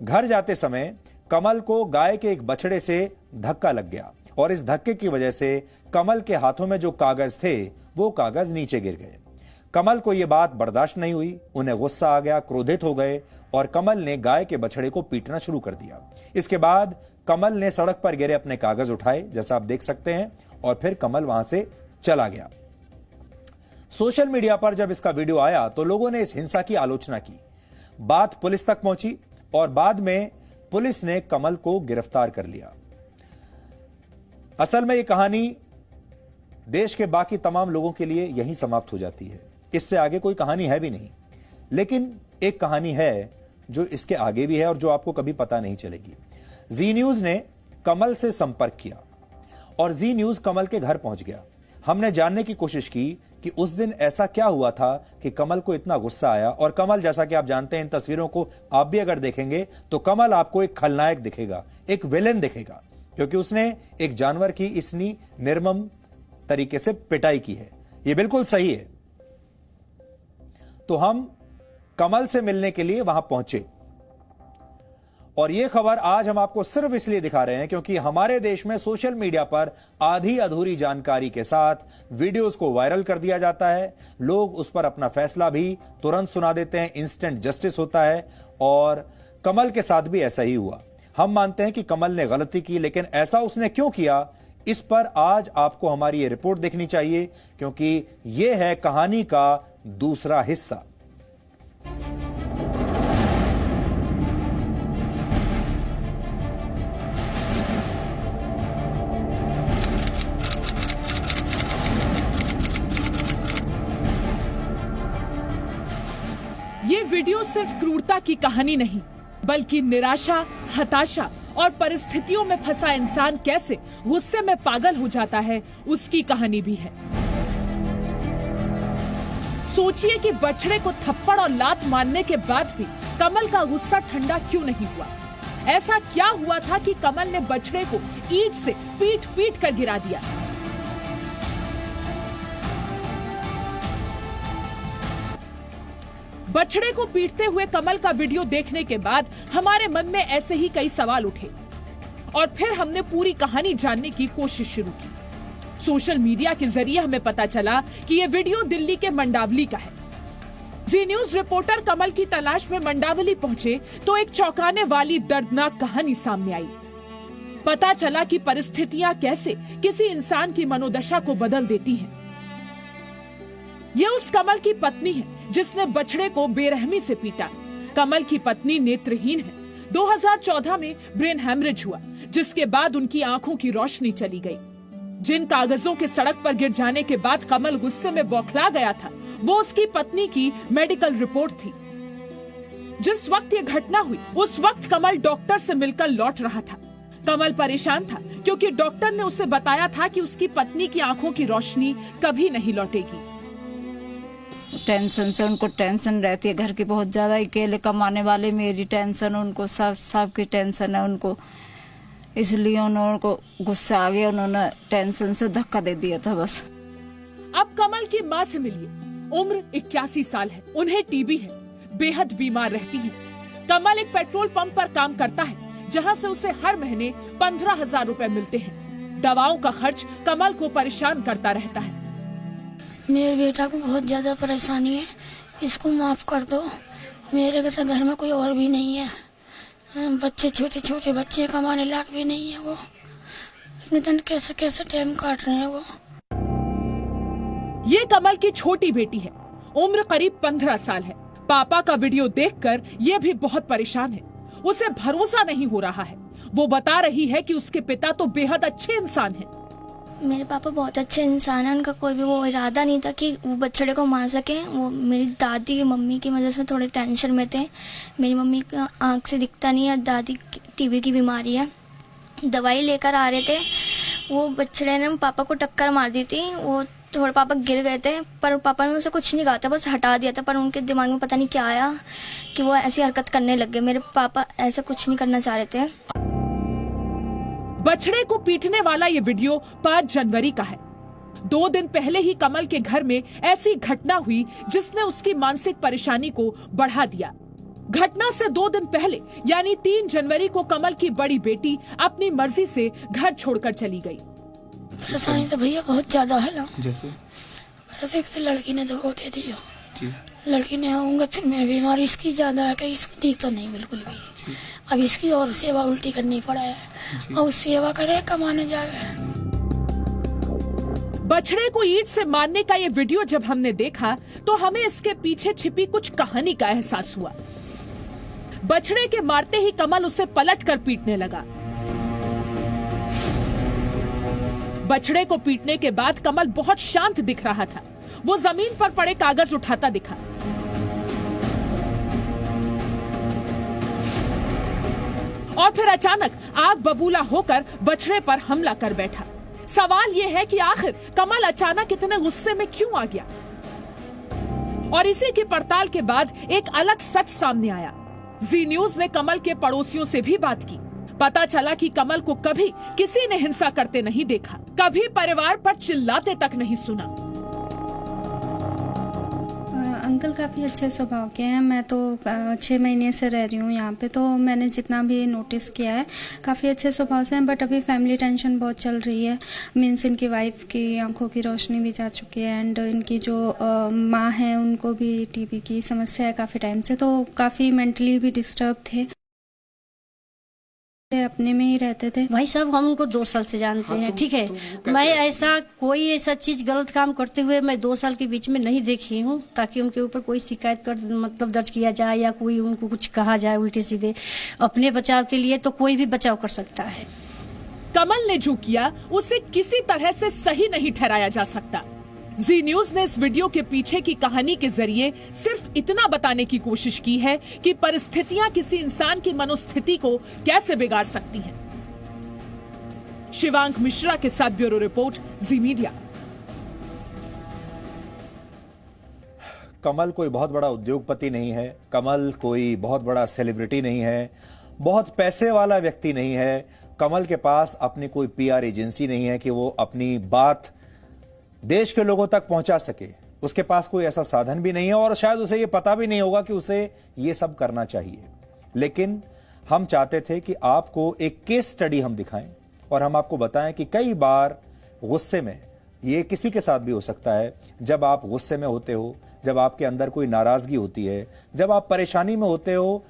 घर जाते समय कमल को गाय के एक बछड़े से धक्का लग गया और इस धक्के की वजह से कमल के हाथों में जो कागज थे वो कागज नीचे गिर गए। कमल को यह बात बर्दाश्त नहीं हुई, उन्हें गुस्सा आ गया, क्रोधित हो गए और कमल ने गाय के बछड़े को पीटना शुरू कर दिया। इसके बाद कमल ने सड़क पर गिरे अपने कागज उठाए, जैसा आप देख सकते हैं, और फिर कमल वहां से चला गया। सोशल मीडिया पर जब इसका वीडियो आया तो लोगों ने इस हिंसा की आलोचना की। बात पुलिस तक पहुंची और बाद में पुलिस ने कमल को गिरफ्तार कर लिया। असल में यह कहानी देश के बाकी तमाम लोगों के लिए यहीं समाप्त हो जाती है। इससे आगे कोई कहानी है भी नहीं। लेकिन एक कहानी है जो इसके आगे भी है और जो आपको कभी पता नहीं चलेगी। जी न्यूज ने कमल से संपर्क किया और जी न्यूज कमल के घर पहुंच गया। हमने जानने की कोशिश की कि उस दिन ऐसा क्या हुआ था कि कमल को इतना गुस्सा आया। और कमल, जैसा कि आप जानते हैं, इन तस्वीरों को आप भी अगर देखेंगे तो कमल आपको एक खलनायक दिखेगा, एक विलेन दिखेगा, क्योंकि उसने एक जानवर की इतनी निर्मम तरीके से पिटाई की है। यह बिल्कुल सही है। तो हम कमल से मिलने के लिए वहां पहुंचे और यह खबर आज हम आपको सिर्फ इसलिए दिखा रहे हैं क्योंकि हमारे देश में सोशल मीडिया पर आधी अधूरी जानकारी के साथ वीडियोस को वायरल कर दिया जाता है। लोग उस पर अपना फैसला भी तुरंत सुना देते हैं, इंस्टेंट जस्टिस होता है और कमल के साथ भी ऐसा ही हुआ। हम मानते हैं कि कमल ने गलती की, लेकिन ऐसा उसने क्यों किया, इस पर आज आपको हमारी ये रिपोर्ट देखनी चाहिए क्योंकि यह है कहानी का दूसरा हिस्सा। वीडियो सिर्फ क्रूरता की कहानी नहीं, बल्कि निराशा, हताशा और परिस्थितियों में फंसा इंसान कैसे गुस्से में पागल हो जाता है, उसकी कहानी भी है। सोचिए कि बछड़े को थप्पड़ और लात मारने के बाद भी कमल का गुस्सा ठंडा क्यों नहीं हुआ? ऐसा क्या हुआ था कि कमल ने बछड़े को ईंट से पीट पीट कर गिरा दिया? बछड़े को पीटते हुए कमल का वीडियो देखने के बाद हमारे मन में ऐसे ही कई सवाल उठे और फिर हमने पूरी कहानी जानने की कोशिश शुरू की। सोशल मीडिया के जरिए हमें पता चला कि ये वीडियो दिल्ली के मंडावली का है। जी न्यूज रिपोर्टर कमल की तलाश में मंडावली पहुंचे तो एक चौंकाने वाली दर्दनाक कहानी सामने आई। पता चला कि परिस्थितियां कैसे किसी इंसान की मनोदशा को बदल देती हैं। ये उस कमल की पत्नी है जिसने बछड़े को बेरहमी से पीटा। कमल की पत्नी नेत्रहीन है। 2014 में ब्रेन हैमरेज हुआ, जिसके बाद उनकी आंखों की रोशनी चली गई। जिन कागजों के सड़क पर गिर जाने के बाद कमल गुस्से में बौखला गया था, वो उसकी पत्नी की मेडिकल रिपोर्ट थी। जिस वक्त ये घटना हुई, उस वक्त कमल डॉक्टर से मिलकर लौट रहा था। कमल परेशान था क्योंकि डॉक्टर ने उसे बताया था कि उसकी पत्नी की आंखों की रोशनी कभी नहीं लौटेगी। टेंशन से उनको टेंशन रहती है घर की बहुत ज्यादा, अकेले कमाने वाले, मेरी टेंशन, उनको सब की टेंशन है उनको, इसलिए उनको गुस्सा आ गया, उन्होंने टेंशन से धक्का दे दिया था बस। अब कमल की माँ से मिलिए। उम्र 81 साल है, उन्हें टीबी है, बेहद बीमार रहती हैं। कमल एक पेट्रोल पंप पर काम करता है, जहां से उसे हर महीने 15,000 रुपए मिलते हैं। दवाओं का खर्च कमल को परेशान करता रहता है। मेरे बेटा को बहुत ज्यादा परेशानी है, इसको माफ कर दो। मेरे घर में कोई और भी नहीं है, बच्चे छोटे छोटे बच्चे, कमाने लायक भी नहीं है। वो अपने दिन कैसे कैसे टाइम काट रहे हैं वो। ये कमल की छोटी बेटी है, उम्र करीब 15 साल है। पापा का वीडियो देखकर ये भी बहुत परेशान है। उसे भरोसा नहीं हो रहा है। वो बता रही है कि उसके पिता तो बेहद अच्छे इंसान हैं। मेरे पापा बहुत अच्छे इंसान हैं, उनका कोई भी वो इरादा नहीं था कि वो बछड़े को मार सके। वो मेरी दादी मम्मी की वजह से थोड़े टेंशन में थे। मेरी मम्मी का आँख से दिखता नहीं है, दादी टीबी की बीमारी है। दवाई लेकर आ रहे थे, वो बछड़े ने पापा को टक्कर मार दी थी। वो थोड़े पापा गिर गए थे, पर पापा ने उसे कुछ नहीं कहा था, बस हटा दिया था। पर उनके दिमाग में पता नहीं क्या आया कि वो ऐसी हरकत करने लग गए। मेरे पापा ऐसा कुछ नहीं करना चाह रहे थे। बछड़े को पीटने वाला ये वीडियो 5 जनवरी का है। 2 दिन पहले ही कमल के घर में ऐसी घटना हुई जिसने उसकी मानसिक परेशानी को बढ़ा दिया। घटना से 2 दिन पहले यानी 3 जनवरी को कमल की बड़ी बेटी अपनी मर्जी से घर छोड़कर चली गई। परेशानी तो भैया बहुत ज्यादा है ना, जैसे एक तो लड़की ने दो दे दी, लड़की ने आऊंगा, फिर मैं बीमारी इसकी ज्यादा है कि इसको ठीक तो नहीं बिल्कुल भी। अब इसकी और सेवा उल्टी करनी पड़ा है, और सेवा करे कमाने जावे। बछड़े को ईंट से मारने का ये वीडियो जब हमने देखा तो हमें इसके पीछे छिपी कुछ कहानी का एहसास हुआ। बछड़े के मारते ही कमल उसे पलट कर पीटने लगा। बछड़े को पीटने के बाद कमल बहुत शांत दिख रहा था। वो जमीन पर पड़े कागज उठाता दिखा। और फिर अचानक आग बबूला होकर बछड़े पर हमला कर बैठा। सवाल यह है कि आखिर कमल अचानक इतने गुस्से में क्यों आ गया? और इसी की पड़ताल के बाद एक अलग सच सामने आया। जी न्यूज ने कमल के पड़ोसियों से भी बात की। पता चला कि कमल को कभी किसी ने हिंसा करते नहीं देखा, कभी परिवार पर चिल्लाते तक नहीं सुना। अंकल काफ़ी अच्छे स्वभाव के हैं। मैं तो 6 महीने से रह रही हूँ यहाँ पे, तो मैंने जितना भी नोटिस किया है काफ़ी अच्छे स्वभाव से हैं। बट अभी फैमिली टेंशन बहुत चल रही है। मीन्स इनकी वाइफ की आंखों की रोशनी भी जा चुकी है, एंड इनकी जो माँ है उनको भी टीबी की समस्या है काफ़ी टाइम से, तो काफ़ी मेंटली भी डिस्टर्ब थे। अपने में ही रहते थे। भाई साहब हम उनको 2 साल से जानते हैं, ठीक है। मैं ऐसा चीज गलत काम करते हुए मैं 2 साल के बीच में नहीं देखी हूँ, ताकि उनके ऊपर कोई शिकायत दर्ज किया जाए या कोई उनको कुछ कहा जाए उल्टे सीधे। अपने बचाव के लिए तो कोई भी बचाव कर सकता है। कमल ने जो किया उसे किसी तरह से सही नहीं ठहराया जा सकता। जी न्यूज ने इस वीडियो के पीछे की कहानी के जरिए सिर्फ इतना बताने की कोशिश की है कि परिस्थितियां किसी इंसान की मनोस्थिति को कैसे बिगाड़ सकती हैं। शिवांक मिश्रा के साथ ब्यूरो रिपोर्ट, जी मीडिया। कमल कोई बहुत बड़ा उद्योगपति नहीं है, कमल कोई बहुत बड़ा सेलिब्रिटी नहीं है, बहुत पैसे वाला व्यक्ति नहीं है, कमल के पास अपनी कोई पीआर एजेंसी नहीं है कि वो अपनी बात देश के लोगों तक पहुंचा सके। उसके पास कोई ऐसा साधन भी नहीं है और शायद उसे ये पता भी नहीं होगा कि उसे ये सब करना चाहिए। लेकिन हम चाहते थे कि आपको एक केस स्टडी हम दिखाएं और हम आपको बताएं कि कई बार गुस्से में, ये किसी के साथ भी हो सकता है, जब आप गुस्से में होते हो, जब आपके अंदर कोई नाराजगी होती है, जब आप परेशानी में होते हो,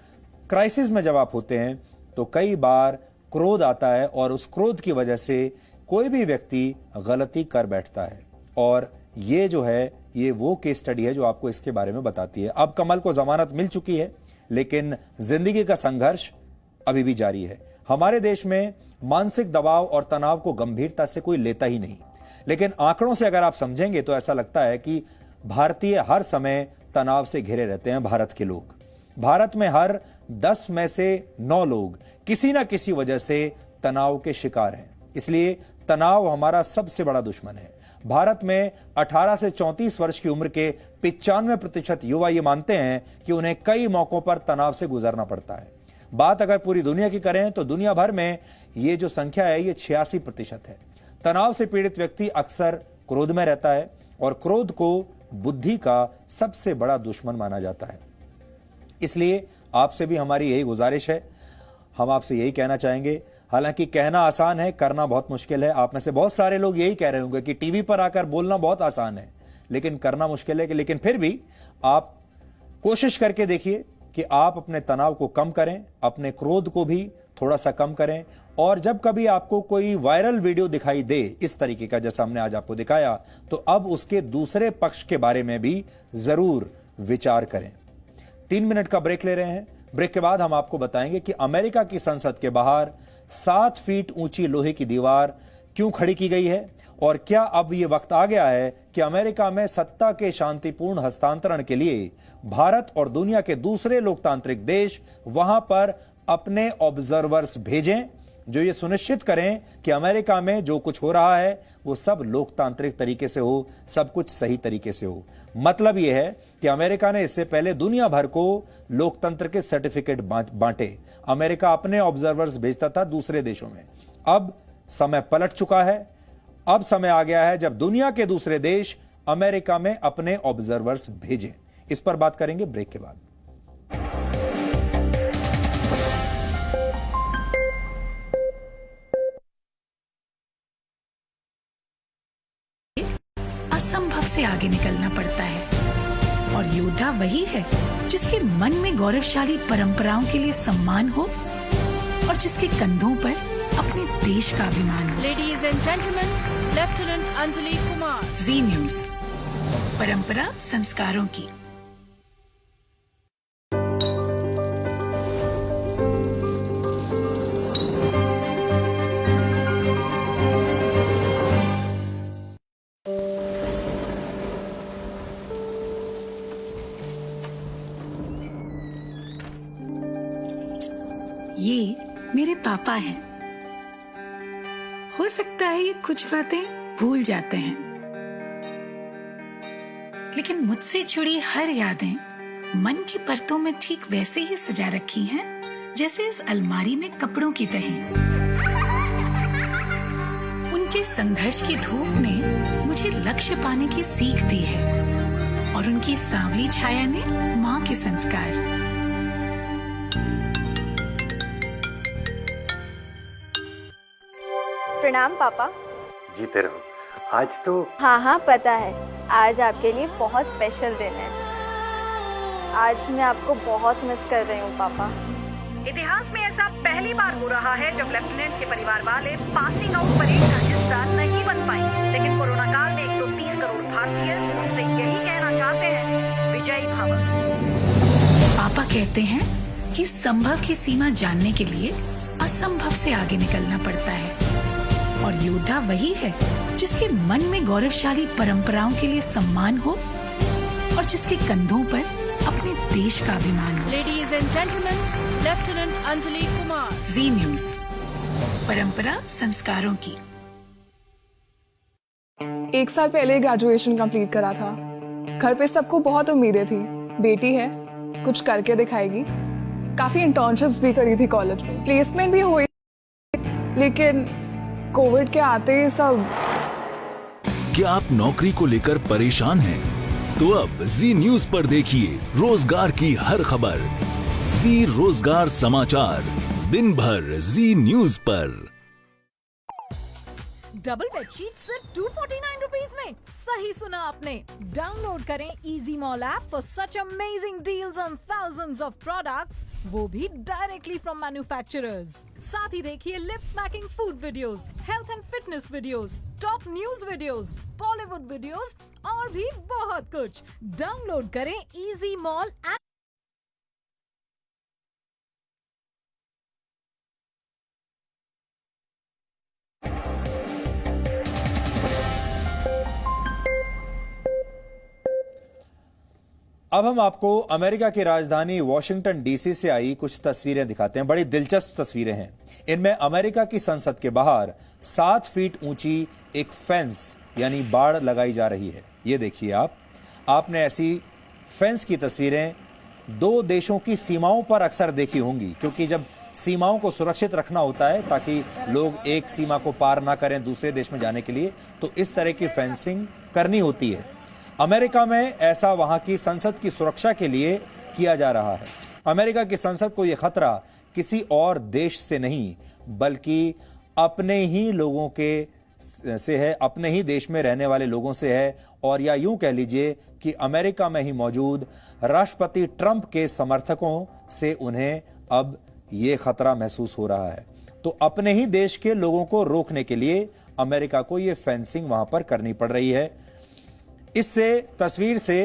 क्राइसिस में जब आप होते हैं, तो कई बार क्रोध आता है और उस क्रोध की वजह से कोई भी व्यक्ति गलती कर बैठता है। और ये जो है, ये वो केस स्टडी है जो आपको इसके बारे में बताती है। अब कमल को जमानत मिल चुकी है, लेकिन जिंदगी का संघर्ष अभी भी जारी है। हमारे देश में मानसिक दबाव और तनाव को गंभीरता से कोई लेता ही नहीं, लेकिन आंकड़ों से अगर आप समझेंगे तो ऐसा लगता है कि भारतीय हर समय तनाव से घिरे रहते हैं। भारत के लोग, भारत में हर 10 में से 9 लोग किसी ना किसी वजह से तनाव के शिकार हैं। इसलिए तनाव हमारा सबसे बड़ा दुश्मन है। भारत में 18 से 34 वर्ष की उम्र के 95% युवा ये मानते हैं कि उन्हें कई मौकों पर तनाव से गुजरना पड़ता है। बात अगर पूरी दुनिया की करें तो दुनिया भर में ये जो संख्या है, ये 86% है। तनाव से पीड़ित व्यक्ति अक्सर क्रोध में रहता है और क्रोध को बुद्धि का सबसे बड़ा दुश्मन माना जाता है। इसलिए आपसे भी हमारी यही गुजारिश है, हम आपसे यही कहना चाहेंगे। हालांकि कहना आसान है, करना बहुत मुश्किल है। आप में से बहुत सारे लोग यही कह रहे होंगे कि टीवी पर आकर बोलना बहुत आसान है, लेकिन करना मुश्किल है। लेकिन फिर भी आप कोशिश करके देखिए कि आप अपने तनाव को कम करें, अपने क्रोध को भी थोड़ा सा कम करें। और जब कभी आपको कोई वायरल वीडियो दिखाई दे इस तरीके का, जैसा हमने आज आपको दिखाया, तो अब उसके दूसरे पक्ष के बारे में भी जरूर विचार करें। 3 मिनट का ब्रेक ले रहे हैं। ब्रेक के बाद हम आपको बताएंगे कि अमेरिका की संसद के बाहर 7 फीट ऊंची लोहे की दीवार क्यों खड़ी की गई है और क्या अब यह वक्त आ गया है कि अमेरिका में सत्ता के शांतिपूर्ण हस्तांतरण के लिए भारत और दुनिया के दूसरे लोकतांत्रिक देश वहां पर अपने ऑब्जर्वर्स भेजें जो ये सुनिश्चित करें कि अमेरिका में जो कुछ हो रहा है वो सब लोकतांत्रिक तरीके से हो, सब कुछ सही तरीके से हो। मतलब यह है कि अमेरिका ने इससे पहले दुनिया भर को लोकतंत्र के सर्टिफिकेट बांटे। अमेरिका अपने ऑब्जर्वर्स भेजता था दूसरे देशों में। अब समय पलट चुका है। अब समय आ गया है जब दुनिया के दूसरे देश अमेरिका में अपने ऑब्जर्वर्स भेजें। इस पर बात करेंगे ब्रेक के बाद। असंभव से आगे निकलना पड़ता है और योद्धा वही है जिसके मन में गौरवशाली परंपराओं के लिए सम्मान हो और जिसके कंधों पर अपने देश का अभिमान हो। Ladies and gentleman, lieutenant Anjali Kumar. Zee News, परंपरा संस्कारों की। ये मेरे पापा हैं। हो सकता है ये कुछ बातें भूल जाते हैं, लेकिन मुझसे जुड़ी हर यादें मन की परतों में ठीक वैसे ही सजा रखी हैं जैसे इस अलमारी में कपड़ों की तहें। उनके संघर्ष की धूप ने मुझे लक्ष्य पाने की सीख दी है और उनकी सांवली छाया ने माँ के संस्कार। प्रणाम पापा। जीते रहो। आज तो हाँ पता है, आज आपके लिए बहुत स्पेशल दिन है। आज मैं आपको बहुत मिस कर रही हूँ पापा। इतिहास में ऐसा पहली बार हो रहा है जब लेफ्टिनेंट के परिवार वाले पासिंग आउट परेड का हिस्सा नहीं बन पाए, लेकिन कोरोना काल में 130 करोड़ भारतीय उनसे यही कहना चाहते हैं, विजयी भव। पापा कहते हैं कि संभव की सीमा जानने के लिए असंभव से आगे निकलना पड़ता है और योद्धा वही है जिसके मन में गौरवशाली परंपराओं के लिए सम्मान हो और जिसके कंधों पर अपने देश का अभिमान हो। Ladies and gentleman, lieutenant Anjali Kumar. Zee News, परंपरा संस्कारों की। 1 साल पहले ग्रेजुएशन कंप्लीट करा था। घर पे सबको बहुत उम्मीदें थी, बेटी है, कुछ करके दिखाएगी। काफी इंटर्नशिप्स भी करी थी कॉलेज में, प्लेसमेंट भी हुई, लेकिन कोविड के आते ही सब। क्या आप नौकरी को लेकर परेशान हैं? तो अब जी न्यूज़ पर देखिए रोजगार की हर खबर। जी रोजगार समाचार, दिन भर जी न्यूज़ पर। डबल बेडशीट सिर्फ 249 रुपीज में। सही सुना आपने। डाउनलोड करें easy mall app for such amazing deals on thousands of products, वो भी डायरेक्टली फ्रॉम मैन्युफैक्चरर्स। साथ ही देखिए lip smacking food videos, health and fitness videos, top news videos, Bollywood videos और भी बहुत कुछ। डाउनलोड करें इजी मॉल ऐप। अब हम आपको अमेरिका की राजधानी वॉशिंगटन डीसी से आई कुछ तस्वीरें दिखाते हैं। बड़ी दिलचस्प तस्वीरें हैं। इनमें अमेरिका की संसद के बाहर 7 फीट ऊंची एक फेंस यानी बाड़ लगाई जा रही है। ये देखिए आपने ऐसी फेंस की तस्वीरें 2 देशों की सीमाओं पर अक्सर देखी होंगी, क्योंकि जब सीमाओं को सुरक्षित रखना होता है ताकि लोग एक सीमा को पार ना करें दूसरे देश में जाने के लिए, तो इस तरह की फेंसिंग करनी होती है। अमेरिका में ऐसा वहां की संसद की सुरक्षा के लिए किया जा रहा है। अमेरिका की संसद को यह खतरा किसी और देश से नहीं बल्कि अपने ही लोगों से है, अपने ही देश में रहने वाले लोगों से है, और या यूं कह लीजिए कि अमेरिका में ही मौजूद राष्ट्रपति ट्रंप के समर्थकों से उन्हें अब यह खतरा महसूस हो रहा है। तो अपने ही देश के लोगों को रोकने के लिए अमेरिका को यह फेंसिंग वहां पर करनी पड़ रही है। इससे तस्वीर से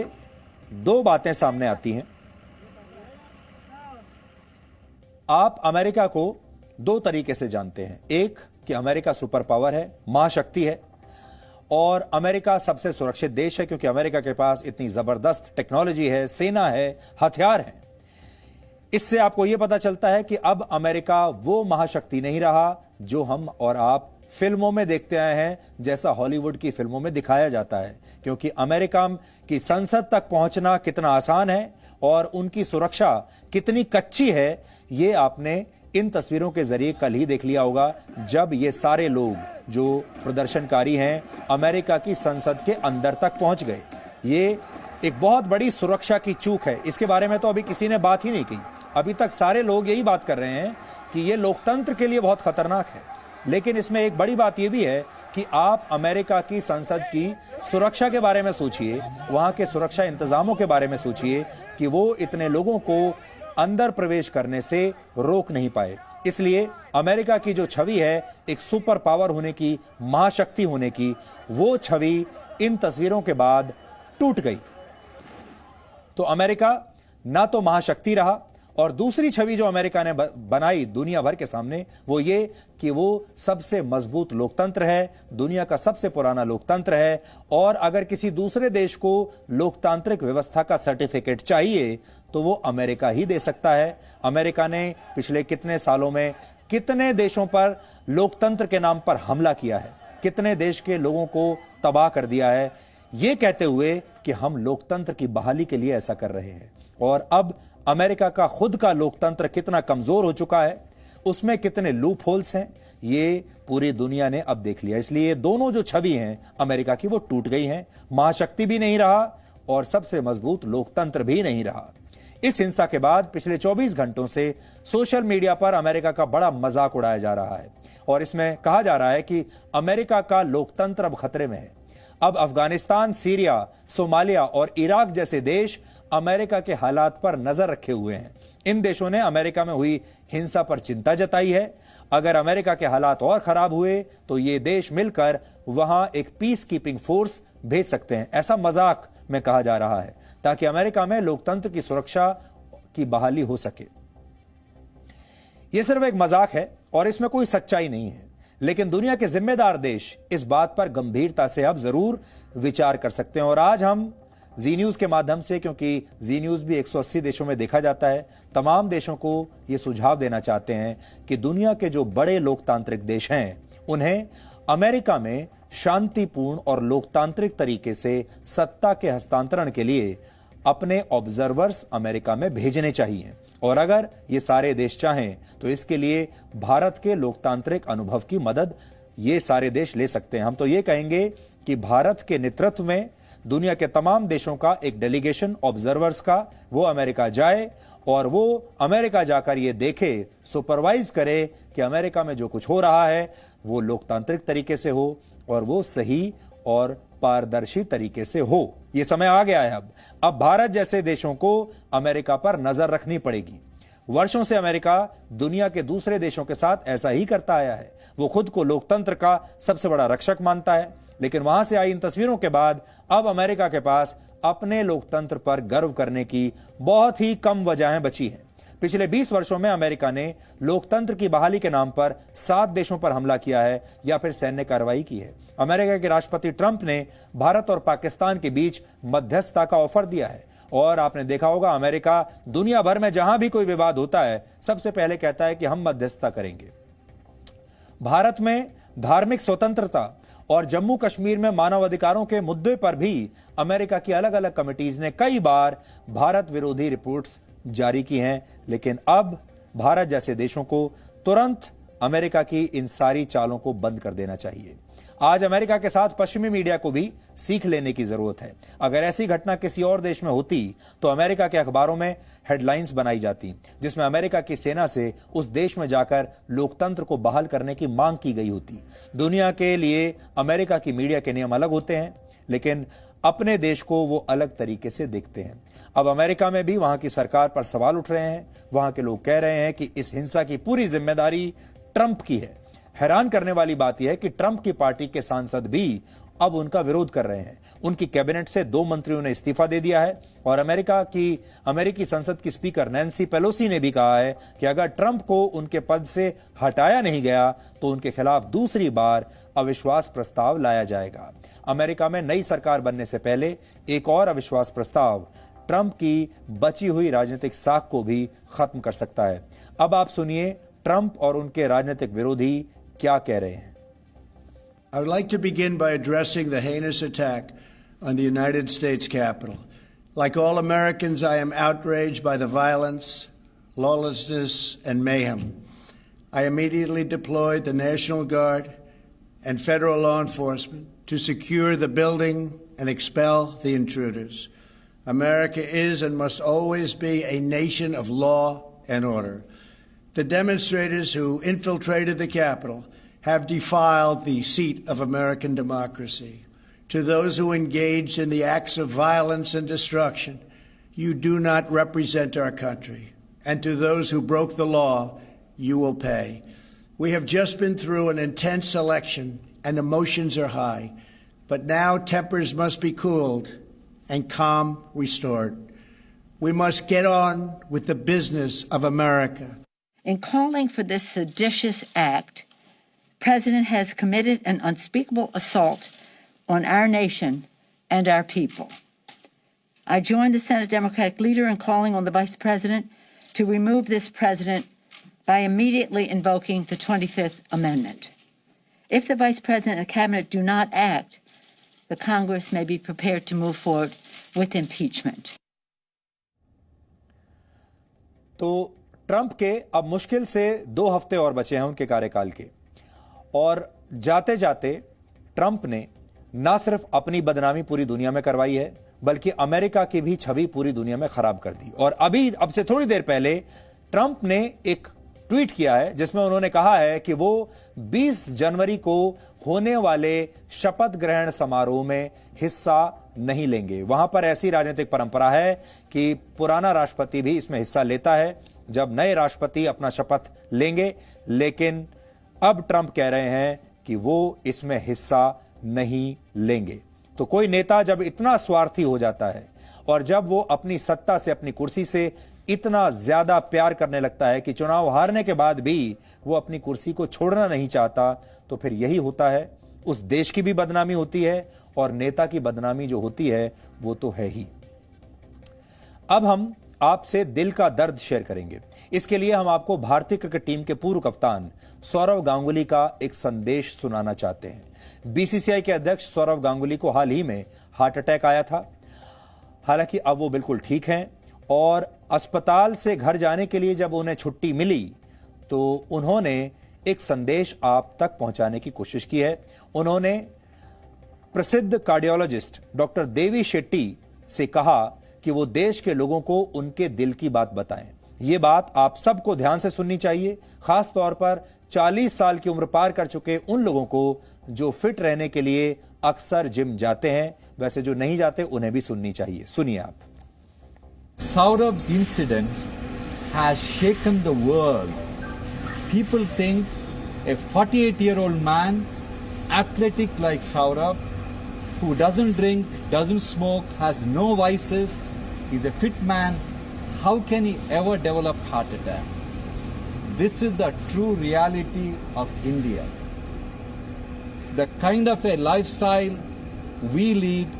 2 बातें सामने आती हैं। आप अमेरिका को 2 तरीके से जानते हैं। एक कि अमेरिका सुपर पावर है, महाशक्ति है, और अमेरिका सबसे सुरक्षित देश है क्योंकि अमेरिका के पास इतनी जबरदस्त टेक्नोलॉजी है, सेना है, हथियार है। इससे आपको यह पता चलता है कि अब अमेरिका वो महाशक्ति नहीं रहा जो हम और आप फिल्मों में देखते आए हैं, जैसा हॉलीवुड की फिल्मों में दिखाया जाता है। क्योंकि अमेरिका की संसद तक पहुंचना कितना आसान है और उनकी सुरक्षा कितनी कच्ची है, ये आपने इन तस्वीरों के जरिए कल ही देख लिया होगा, जब ये सारे लोग जो प्रदर्शनकारी हैं अमेरिका की संसद के अंदर तक पहुंच गए। ये एक बहुत बड़ी सुरक्षा की चूक है। इसके बारे में तो अभी किसी ने बात ही नहीं की। अभी तक सारे लोग यही बात कर रहे हैं कि ये लोकतंत्र के लिए बहुत खतरनाक है। लेकिन इसमें एक बड़ी बात यह भी है कि आप अमेरिका की संसद की सुरक्षा के बारे में सोचिए, वहां के सुरक्षा इंतजामों के बारे में सोचिए कि वो इतने लोगों को अंदर प्रवेश करने से रोक नहीं पाए। इसलिए अमेरिका की जो छवि है एक सुपर पावर होने की, महाशक्ति होने की, वो छवि इन तस्वीरों के बाद टूट गई। तो अमेरिका ना तो महाशक्ति रहा, और दूसरी छवि जो अमेरिका ने बनाई दुनिया भर के सामने वो ये कि वो सबसे मजबूत लोकतंत्र है, दुनिया का सबसे पुराना लोकतंत्र है, और अगर किसी दूसरे देश को लोकतांत्रिक व्यवस्था का सर्टिफिकेट चाहिए तो वो अमेरिका ही दे सकता है। अमेरिका ने पिछले कितने सालों में कितने देशों पर लोकतंत्र के नाम पर हमला किया है, कितने देश के लोगों को तबाह कर दिया है, ये कहते हुए कि हम लोकतंत्र की बहाली के लिए ऐसा कर रहे हैं। और अब अमेरिका का खुद का लोकतंत्र कितना कमजोर हो चुका है, उसमें कितने लूप होल्स हैं, ये पूरी दुनिया ने अब देख लिया। इसलिए दोनों जो छवि हैं अमेरिका की वो टूट गई हैं। महाशक्ति भी नहीं रहा और सबसे मजबूत लोकतंत्र भी नहीं रहा। इस हिंसा के बाद पिछले 24 घंटों से सोशल मीडिया पर अमेरिका का बड़ा मजाक उड़ाया जा रहा है और इसमें कहा जा रहा है कि अमेरिका का लोकतंत्र अब खतरे में है। अब अफगानिस्तान, सीरिया, सोमालिया और इराक जैसे देश अमेरिका के हालात पर नजर रखे हुए हैं। इन देशों ने अमेरिका में हुई हिंसा पर चिंता जताई है। अगर अमेरिका के हालात और खराब हुए तो ये देश मिलकर वहां एक पीस कीपिंग फोर्स भेज सकते हैं, ऐसा मजाक में कहा जा रहा है, ताकि अमेरिका में लोकतंत्र की सुरक्षा की बहाली हो सके। यह सिर्फ एक मजाक है और इसमें कोई सच्चाई नहीं है, लेकिन दुनिया के जिम्मेदार देश इस बात पर गंभीरता से अब जरूर विचार कर सकते हैं। और आज हम जी न्यूज के माध्यम से, क्योंकि जी न्यूज भी 180 देशों में देखा जाता है, तमाम देशों को यह सुझाव देना चाहते हैं कि दुनिया के जो बड़े लोकतांत्रिक देश हैं उन्हें अमेरिका में शांतिपूर्ण और लोकतांत्रिक तरीके से सत्ता के हस्तांतरण के लिए अपने ऑब्जर्वर्स अमेरिका में भेजने चाहिए। और अगर ये सारे देश चाहें तो इसके लिए भारत के लोकतांत्रिक अनुभव की मदद ये सारे देश ले सकते हैं। हम तो ये कहेंगे कि भारत के नेतृत्व में दुनिया के तमाम देशों का एक डेलीगेशन ऑब्जर्वर्स का वो अमेरिका जाए और वो अमेरिका जाकर ये देखे, सुपरवाइज करे कि अमेरिका में जो कुछ हो रहा है वो लोकतांत्रिक तरीके से हो और वो सही और पारदर्शी तरीके से हो। यह समय आ गया है अब भारत जैसे देशों को अमेरिका पर नजर रखनी पड़ेगी। वर्षों से अमेरिका दुनिया के दूसरे देशों के साथ ऐसा ही करता आया है। वो खुद को लोकतंत्र का सबसे बड़ा रक्षक मानता है, लेकिन वहां से आई इन तस्वीरों के बाद अब अमेरिका के पास अपने लोकतंत्र पर गर्व करने की बहुत ही कम वजहें बची हैं। पिछले 20 वर्षों में अमेरिका ने लोकतंत्र की बहाली के नाम पर 7 देशों पर हमला किया है या फिर सैन्य कार्रवाई की है। अमेरिका के राष्ट्रपति ट्रंप ने भारत और पाकिस्तान के बीच मध्यस्थता का ऑफर दिया है और आपने देखा होगा अमेरिका दुनिया भर में जहां भी कोई विवाद होता है सबसे पहले कहता है कि हम मध्यस्थता करेंगे। भारत में धार्मिक स्वतंत्रता और जम्मू कश्मीर में मानवाधिकारों के मुद्दे पर भी अमेरिका की अलग अलग कमिटीज ने कई बार भारत विरोधी रिपोर्ट्स जारी की हैं, लेकिन अब भारत जैसे देशों को तुरंत अमेरिका की इन सारी चालों को बंद कर देना चाहिए। आज अमेरिका के साथ पश्चिमी मीडिया को भी सीख लेने की जरूरत है। अगर ऐसी घटना किसी और देश में होती तो अमेरिका के अखबारों में हेडलाइंस बनाई जाती जिसमें अमेरिका की सेना से उस देश में जाकर लोकतंत्र को बहाल करने की मांग की गई होती। दुनिया के लिए अमेरिका की मीडिया के नियम अलग होते हैं, लेकिन अपने देश को वो अलग तरीके से देखते हैं। अब अमेरिका में भी वहां की सरकार पर सवाल उठ रहे हैं। वहां के लोग कह रहे हैं कि इस हिंसा की पूरी जिम्मेदारी ट्रंप की है। हैरान करने वाली बात यह है कि ट्रंप की पार्टी के सांसद भी अब उनका विरोध कर रहे हैं। उनकी कैबिनेट से 2 मंत्रियों ने इस्तीफा दे दिया है और अमेरिकी संसद की स्पीकर नैन्सी पेलोसी ने भी कहा है कि अगर ट्रंप को उनके पद से हटाया नहीं गया तो उनके खिलाफ दूसरी बार अविश्वास प्रस्ताव लाया जाएगा। अमेरिका में नई सरकार बनने से पहले एक और अविश्वास प्रस्ताव ट्रंप की बची हुई राजनीतिक साख को भी खत्म कर सकता है। अब आप सुनिए ट्रंप और उनके राजनीतिक विरोधी क्या कह रहे हैं। I would like to begin by addressing the heinous attack on the United States Capitol. Like all Americans, I am outraged by the violence, lawlessness, and mayhem. I immediately deployed the National Guard and federal law enforcement to secure the building and expel the intruders. America is and must always be a nation of law and order. The demonstrators who infiltrated the Capitol have defiled the seat of American democracy. To those who engaged in the acts of violence and destruction, you do not represent our country. And to those who broke the law, you will pay. We have just been through an intense election and emotions are high, but now tempers must be cooled and calm restored. We must get on with the business of America. In calling for this seditious act, President has committed an unspeakable assault on our nation and our people. I join the Senate Democratic leader in calling on the Vice President to remove this president by immediately invoking the 25th Amendment. If the Vice President and Cabinet do not act, the Congress may be prepared to move forward with impeachment. तो Trump के अब मुश्किल से 2 हफ्ते और बचे हैं उनके कार्यकाल के, और जाते जाते ट्रंप ने ना सिर्फ अपनी बदनामी पूरी दुनिया में करवाई है बल्कि अमेरिका की भी छवि पूरी दुनिया में खराब कर दी। और अब से थोड़ी देर पहले ट्रंप ने एक ट्वीट किया है जिसमें उन्होंने कहा है कि वो 20 जनवरी को होने वाले शपथ ग्रहण समारोह में हिस्सा नहीं लेंगे। वहां पर ऐसी राजनीतिक परंपरा है कि पुराना राष्ट्रपति भी इसमें हिस्सा लेता है जब नए राष्ट्रपति अपना शपथ लेंगे, लेकिन अब ट्रंप कह रहे हैं कि वो इसमें हिस्सा नहीं लेंगे। तो कोई नेता जब इतना स्वार्थी हो जाता है और जब वो अपनी सत्ता से, अपनी कुर्सी से इतना ज्यादा प्यार करने लगता है कि चुनाव हारने के बाद भी वो अपनी कुर्सी को छोड़ना नहीं चाहता, तो फिर यही होता है, उस देश की भी बदनामी होती है और नेता की बदनामी जो होती है वो तो है ही। अब हम आपसे दिल का दर्द शेयर करेंगे। इसके लिए हम आपको भारतीय क्रिकेट टीम के पूर्व कप्तान सौरव गांगुली का एक संदेश सुनाना चाहते हैं। बीसीसीआई के अध्यक्ष सौरव गांगुली को हाल ही में हार्ट अटैक आया था। हालांकि अब वो बिल्कुल ठीक हैं और अस्पताल से घर जाने के लिए जब उन्हें छुट्टी मिली तो उन्होंने एक संदेश आप तक पहुंचाने की कोशिश की है। उन्होंने प्रसिद्ध कार्डियोलॉजिस्ट डॉक्टर देवी शेट्टी से कहा कि वो देश के लोगों को उनके दिल की बात बताएं। ये बात आप सबको ध्यान से सुननी चाहिए, खास तौर पर 40 साल की उम्र पार कर चुके उन लोगों को जो फिट रहने के लिए अक्सर जिम जाते हैं। वैसे जो नहीं जाते उन्हें भी सुननी चाहिए। सुनिए आप। Saurav's incident has shaken the world. People think a 48-year-old man, athletic like Saurav, who doesn't drink, doesn't smoke, has no vices, is a fit man. How can he ever develop heart attack? This is the true reality of India. The kind of a lifestyle we lead,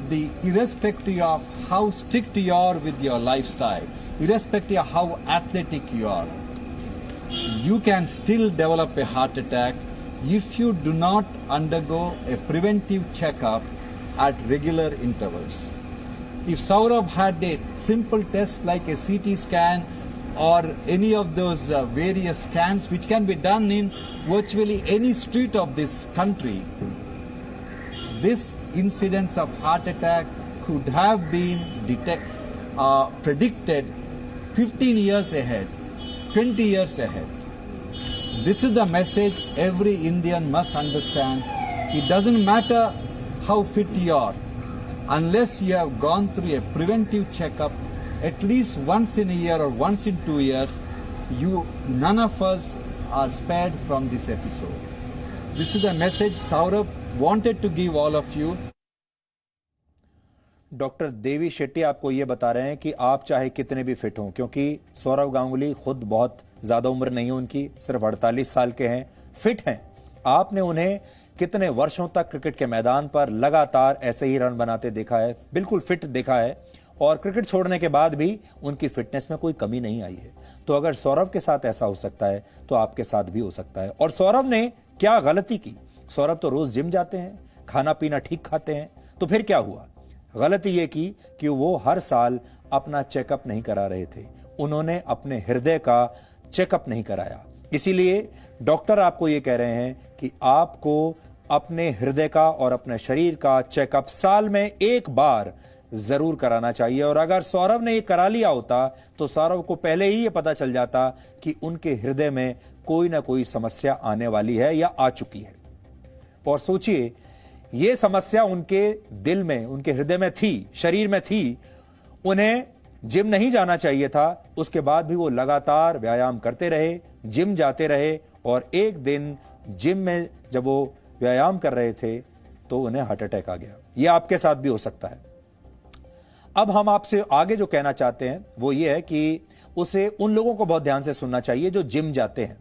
the irrespective of how strict you are with your lifestyle, irrespective of how athletic you are, you can still develop a heart attack if you do not undergo a preventive checkup at regular intervals. If Saurabh had a simple test like a CT scan or any of those various scans which can be done in virtually any street of this country, this incidence of heart attack could have been predicted 15 years ahead, 20 years ahead. This is the message every Indian must understand. It doesn't matter how fit you are, unless you have gone through a preventive checkup at least once in a year or once in 2 years, none of us are spared from this episode. This is the message Saurabh wanted to give all of you. Doctor Devi Shetty आपको यह बता रहे हैं कि आप चाहे कितने भी फिट हों, क्योंकि सौरव गांगुली खुद बहुत ज्यादा उम्र नहीं है उनकी, सिर्फ 48 साल के हैं, फिट हैं। आपने उन्हें कितने वर्षों तक क्रिकेट के मैदान पर लगातार ऐसे ही रन बनाते देखा है, बिल्कुल फिट देखा है, और क्रिकेट छोड़ने के बाद भी उनकी फिटनेस में कोई कमी नहीं आई है। तो अगर सौरव के साथ ऐसा हो सकता है तो आपके साथ भी हो सकता है। और सौरव ने क्या गलती की? सौरव तो रोज जिम जाते हैं, खाना पीना ठीक खाते हैं, तो फिर क्या हुआ? गलती यह की कि वो हर साल अपना चेकअप नहीं करा रहे थे। उन्होंने अपने हृदय का चेकअप नहीं कराया। इसीलिए डॉक्टर आपको यह कह रहे हैं कि आपको अपने हृदय का और अपने शरीर का चेकअप साल में एक बार जरूर कराना चाहिए। और अगर सौरव ने यह करा लिया होता तो सौरव को पहले ही यह पता चल जाता कि उनके हृदय में कोई ना कोई समस्या आने वाली है या आ चुकी है। और सोचिए, यह समस्या उनके दिल में, उनके हृदय में थी, शरीर में थी। उन्हें जिम नहीं जाना चाहिए था, उसके बाद भी वो लगातार व्यायाम करते रहे, जिम जाते रहे, और एक दिन जिम में जब वो व्यायाम कर रहे थे तो उन्हें हार्ट अटैक आ गया। यह आपके साथ भी हो सकता है। अब हम आपसे आगे जो कहना चाहते हैं वो ये है कि उसे उन लोगों को बहुत ध्यान से सुनना चाहिए जो जिम जाते हैं।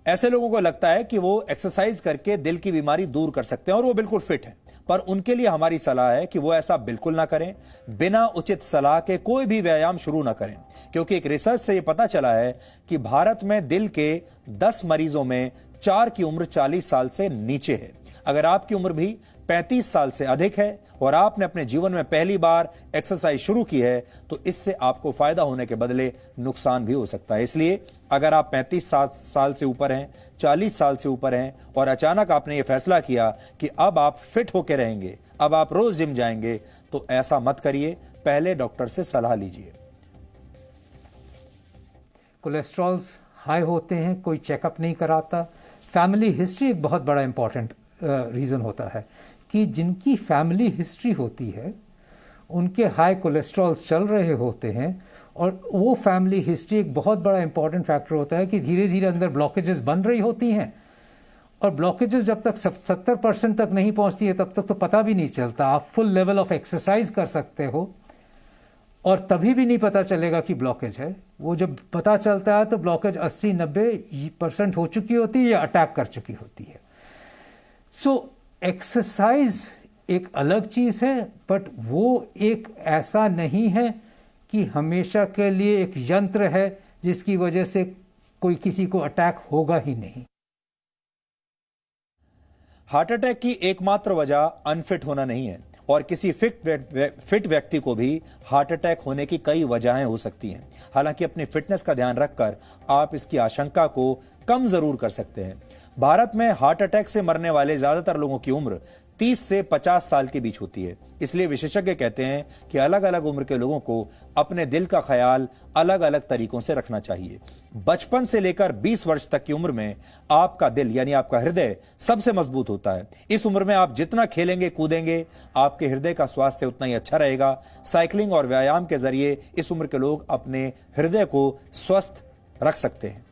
ऐसे लोगों को लगता है कि वो एक्सरसाइज करके दिल की बीमारी दूर कर सकते हैं और वो बिल्कुल फिट हैं, पर उनके लिए हमारी सलाह है कि वो ऐसा बिल्कुल ना करें। बिना उचित सलाह के कोई भी व्यायाम शुरू ना करें, क्योंकि एक रिसर्च से यह पता चला है कि भारत में दिल के 10 मरीजों में 4 की उम्र 40 साल से नीचे है। अगर आपकी उम्र भी 35 साल से अधिक है और आपने अपने जीवन में पहली बार एक्सरसाइज शुरू की है तो इससे आपको फायदा होने के बदले नुकसान भी हो सकता है। इसलिए अगर आप 35 साल से ऊपर हैं, 40 साल से ऊपर हैं और अचानक आपने ये फैसला किया कि अब आप फिट होकर रहेंगे, अब आप रोज जिम जाएंगे, तो ऐसा मत करिए। पहले डॉक्टर से सलाह लीजिए। कोलेस्ट्रॉल्स हाई होते हैं, कोई चेकअप नहीं कराता। फैमिली हिस्ट्री एक बहुत बड़ा इंपॉर्टेंट रीज़न होता है कि जिनकी फैमिली हिस्ट्री होती है उनके हाई कोलेस्ट्रॉल्स चल रहे होते हैं, और वो फैमिली हिस्ट्री एक बहुत बड़ा इंपॉर्टेंट फैक्टर होता है कि धीरे धीरे अंदर ब्लॉकेजेस बन रही होती हैं, और ब्लॉकेजेस जब तक 70% तक नहीं पहुंचती है तब तक तो पता भी नहीं चलता। आप फुल लेवल ऑफ एक्सरसाइज कर सकते हो, और तभी भी नहीं पता चलेगा कि ब्लॉकेज है। वो जब पता चलता है तो ब्लॉकेज 80-90% हो चुकी होती है या अटैक कर चुकी होती है। सो एक्सरसाइज एक अलग चीज है, बट वो एक ऐसा नहीं है कि हमेशा के लिए एक यंत्र है जिसकी वजह से कोई किसी को अटैक होगा ही नहीं। हार्ट अटैक की एकमात्र वजह अनफिट होना नहीं है, और किसी फिट व्यक्ति को भी हार्ट अटैक होने की कई वजहें हो सकती हैं। हालांकि अपनी फिटनेस का ध्यान रखकर आप इसकी आशंका को कम जरूर कर सकते हैं। भारत में हार्ट अटैक से मरने वाले ज्यादातर लोगों की उम्र 30 से 50 साल के बीच होती है। इसलिए विशेषज्ञ कहते हैं कि अलग अलग उम्र के लोगों को अपने दिल का ख्याल अलग अलग तरीकों से रखना चाहिए। बचपन से लेकर 20 वर्ष तक की उम्र में आपका दिल यानी आपका हृदय सबसे मजबूत होता है। इस उम्र में आप जितना खेलेंगे कूदेंगे, आपके हृदय का स्वास्थ्य उतना ही अच्छा रहेगा। साइकिलिंग और व्यायाम के जरिए इस उम्र के लोग अपने हृदय को स्वस्थ रख सकते हैं।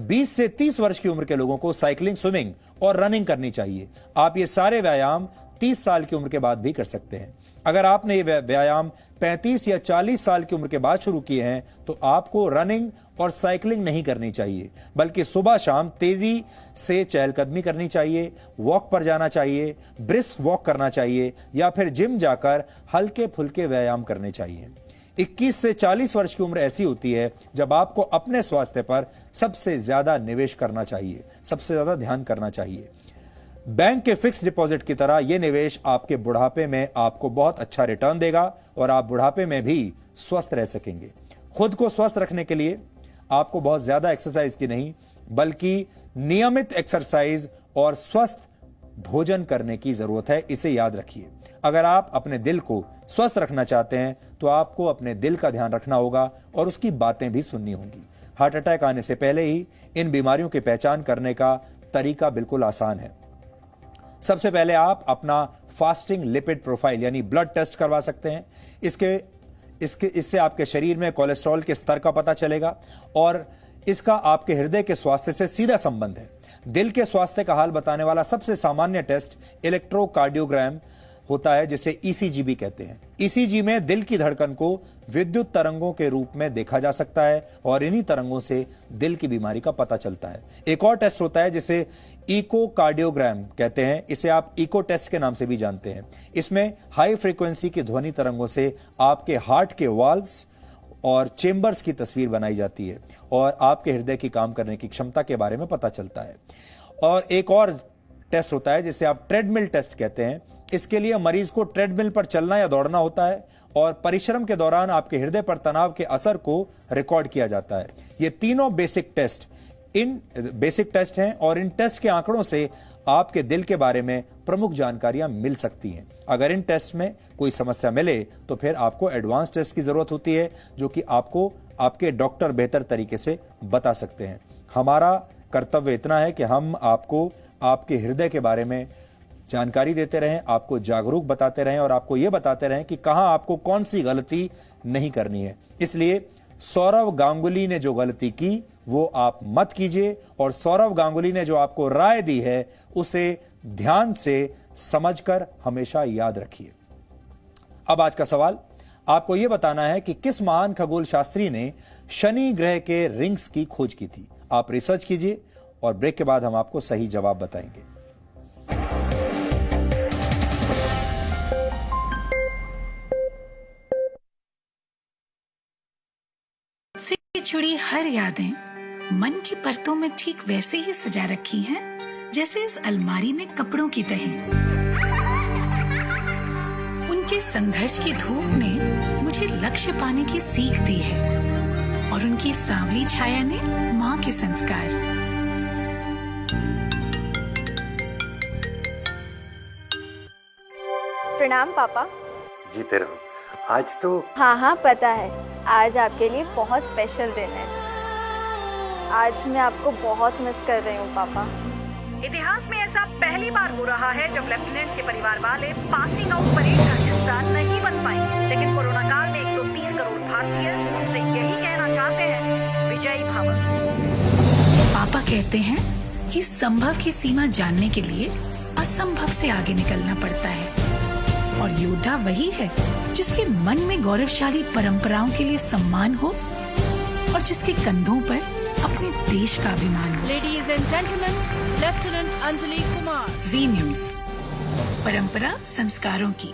20 से 30 वर्ष की उम्र के लोगों को साइकिलिंग, स्विमिंग और रनिंग करनी चाहिए। आप ये सारे व्यायाम 30 साल की उम्र के बाद भी कर सकते हैं। अगर आपने ये व्यायाम 35 या 40 साल की उम्र के बाद शुरू किए हैं तो आपको रनिंग और साइकिलिंग नहीं करनी चाहिए, बल्कि सुबह शाम तेजी से चहलकदमी करनी चाहिए, वॉक पर जाना चाहिए, ब्रिस्क वॉक करना चाहिए या फिर जिम जाकर हल्के फुल्के व्यायाम करने चाहिए। 21 से 40 वर्ष की उम्र ऐसी होती है जब आपको अपने स्वास्थ्य पर सबसे ज्यादा निवेश करना चाहिए, सबसे ज्यादा ध्यान करना चाहिए। बैंक के फिक्स डिपॉजिट की तरह यह निवेश आपके बुढ़ापे में आपको बहुत अच्छा रिटर्न देगा और आप बुढ़ापे में भी स्वस्थ रह सकेंगे। खुद को स्वस्थ रखने के लिए आपको बहुत ज्यादा एक्सरसाइज की नहीं, बल्कि नियमित एक्सरसाइज और स्वस्थ भोजन करने की जरूरत है। इसे याद रखिए। अगर आप अपने दिल को स्वस्थ रखना चाहते हैं तो आपको अपने दिल का ध्यान रखना होगा और उसकी बातें भी सुननी होंगी। हार्ट अटैक आने से पहले ही इन बीमारियों की पहचान करने का तरीका बिल्कुल आसान है। सबसे पहले आप अपना फास्टिंग लिपिड प्रोफाइल यानी ब्लड टेस्ट करवा सकते हैं। इससे आपके शरीर में कोलेस्ट्रॉल के स्तर का पता चलेगा और इसका आपके हृदय के स्वास्थ्य से सीधा संबंध है। दिल के स्वास्थ्य का हाल बताने वाला सबसे सामान्य टेस्ट इलेक्ट्रोकार्डियोग्राम होता है, जिसे ईसीजी भी कहते हैं। ईसीजी में दिल की धड़कन को विद्युत तरंगों के रूप में देखा जा सकता है और इन्हीं तरंगों से दिल की बीमारी का पता चलता है। एक और टेस्ट होता है जिसे इकोकार्डियोग्राम कहते हैं। इसे आप इको टेस्ट के नाम से भी जानते हैं। इसमें हाई फ्रीक्वेंसी की ध्वनि तरंगों से आपके हार्ट के वाल्व्स और चेंबर्स की तस्वीर बनाई जाती है और आपके हृदय की काम करने की क्षमता के बारे में पता चलता है। और एक और टेस्ट होता है जिसे आप ट्रेडमिल टेस्ट कहते हैं। इसके लिए मरीज को ट्रेडमिल पर चलना या दौड़ना होता है और परिश्रम के दौरान आपके हृदय पर तनाव के असर को रिकॉर्ड किया जाता है। ये तीनों बेसिक टेस्ट हैं और इन टेस्ट के आंकड़ों से आपके दिल के बारे में प्रमुख जानकारियां मिल सकती हैं। अगर इन टेस्ट में कोई समस्या मिले तो फिर आपको एडवांस टेस्ट की जरूरत होती है, जो कि आपको आपके डॉक्टर बेहतर तरीके से बता सकते हैं। हमारा कर्तव्य इतना है कि हम आपको आपके हृदय के बारे में जानकारी देते रहें, आपको जागरूक बताते रहें और आपको यह बताते रहें कि कहां आपको कौन सी गलती नहीं करनी है। इसलिए सौरव गांगुली ने जो गलती की वो आप मत कीजिए और सौरव गांगुली ने जो आपको राय दी है उसे ध्यान से समझकर हमेशा याद रखिए। अब आज का सवाल, आपको यह बताना है कि किस महान खगोल शास्त्री ने शनि ग्रह के रिंग्स की खोज की थी। आप रिसर्च कीजिए और ब्रेक के बाद हम आपको सही जवाब बताएंगे। से जुड़ी हर यादें मन की परतों में ठीक वैसे ही सजा रखी हैं जैसे इस अलमारी में कपड़ों की तहें। उनके संघर्ष की धूप ने मुझे लक्ष्य पाने की सीख दी है और उनकी सांवली छाया ने माँ के संस्कार। प्रणाम पापा। जीते रहो। आज तो हाँ पता है, आज आपके लिए बहुत स्पेशल दिन है। आज मैं आपको बहुत मिस कर रही हूँ पापा। इतिहास में ऐसा पहली बार हो रहा है जब लेफ्टिनेंट के परिवार वाले पासिंग आउट परेड का हिस्सा नहीं बन पाए, लेकिन कोरोना काल में 130 करोड़ भारतीय उनसे यही कहना चाहते हैं, विजयी भव। पापा कहते हैं कि संभव की सीमा जानने के लिए असंभव से आगे निकलना पड़ता है और योद्धा वही है जिसके मन में गौरवशाली परंपराओं के लिए सम्मान हो और जिसके कंधों पर अपने देश का अभिमान हो। Ladies and gentleman, lieutenant Anjali Kumar. Zee News, परंपरा संस्कारों की।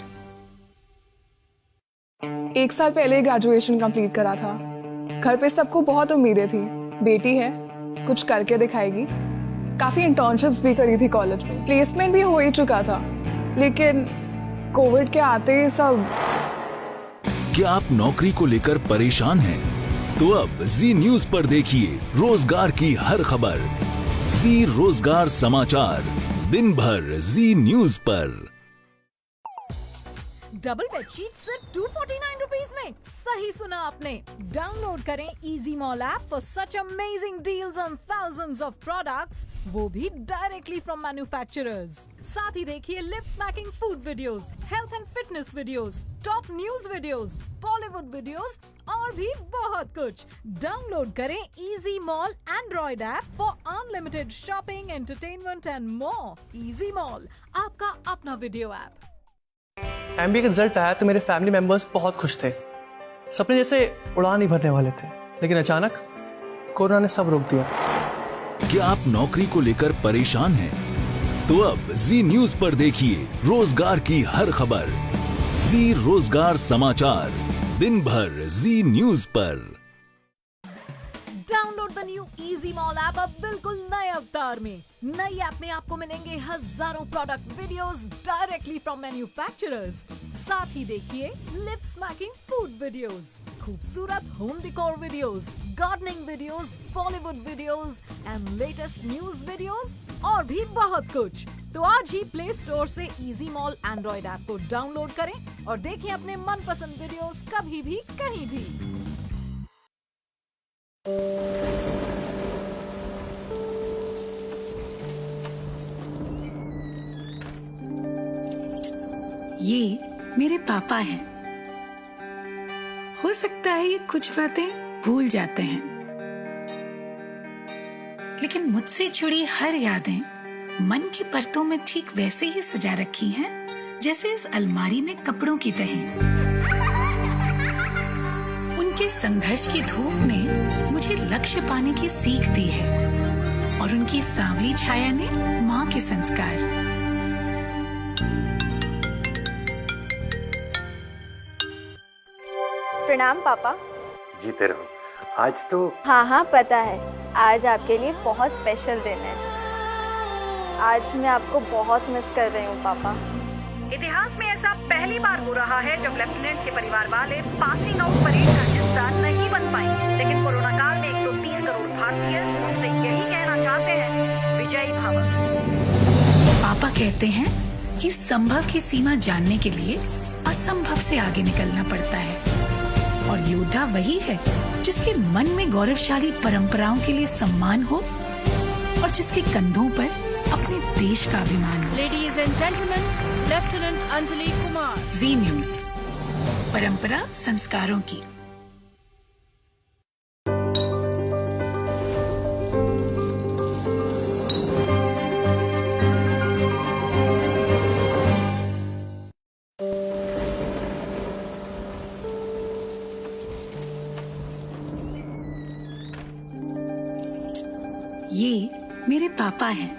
1 साल पहले ग्रेजुएशन कंप्लीट करा था। घर पे सबको बहुत उम्मीदें थी, बेटी है, कुछ करके दिखाएगी। काफी इंटर्नशिप्स भी करी थी कॉलेज में, प्लेसमेंट भी हो ही चुका था, लेकिन कोविड के आते ही सब। क्या आप नौकरी को लेकर परेशान हैं? तो अब जी न्यूज पर देखिए रोजगार की हर खबर। जी रोजगार समाचार, दिन भर जी न्यूज पर। डबल बेडशीट सिर्फ 249 रुपीज में। सही सुना आपने। डाउनलोड करें easy mall app for such amazing deals on thousands of products, वो भी डायरेक्टली फ्रॉम मैन्युफैक्चरर्स। साथ ही देखिए lip smacking food videos, health and fitness videos, top news videos, Bollywood videos और भी बहुत कुछ। डाउनलोड करें easy mall Android app for unlimited shopping, entertainment and more. Easy mall, आपका अपना वीडियो ऐप। MBA का रिजल्ट आया तो मेरे फैमिली मेंबर्स बहुत खुश थे। सपने जैसे उड़ान ही भरने वाले थे, लेकिन अचानक कोरोना ने सब रोक दिया। क्या आप नौकरी को लेकर परेशान हैं? तो अब जी न्यूज पर देखिए रोजगार की हर खबर। जी रोजगार समाचार, दिन भर जी न्यूज पर। Download the new easy mall app अब बिल्कुल नए अवतार में। नई ऐप में आपको मिलेंगे हजारों product videos directly from manufacturers. साथ ही देखिए लिप स्मैकिंग फूड वीडियोस, खूबसूरत home decor videos, gardening videos, Bollywood videos and latest news videos और भी बहुत कुछ। तो आज ही प्ले स्टोर से इजी मॉल एंड्रॉइड ऐप को डाउनलोड करें और देखें अपने मनपसंद वीडियोस कभी भी कहीं भी। ये मेरे पापा हैं। हो सकता है ये कुछ बातें भूल जाते हैं, लेकिन मुझसे जुड़ी हर यादें मन की परतों में ठीक वैसे ही सजा रखी हैं जैसे इस अलमारी में कपड़ों की तहें। उनके संघर्ष की धूप ने मुझे लक्ष्य पाने की सीख दी है और उनकी सांवली छाया ने माँ के संस्कार। प्रणाम पापा। जीते रहो। आज तो हाँ पता है, आज आपके लिए बहुत स्पेशल दिन है। आज मैं आपको बहुत मिस कर रही हूँ पापा। इतिहास में ऐसा पहली बार हो रहा है जब लेफ्टिनेंट के परिवार वाले पासिंग आउट परेड का हिस्सा नहीं बन पाए, लेकिन कोरोना काल में 130 करोड़ भारतीय उनसे यही कहना चाहते हैं, विजयी भव। पापा कहते हैं कि संभव की सीमा जानने के लिए असंभव से आगे निकलना पड़ता है और योद्धा वही है जिसके मन में गौरवशाली परंपराओं के लिए सम्मान हो और जिसके कंधों पर अपने देश का अभिमान हो। Ladies and gentleman, lieutenant Anjali Kumar. Zee News, परंपरा संस्कारों की। ये मेरे पापा हैं।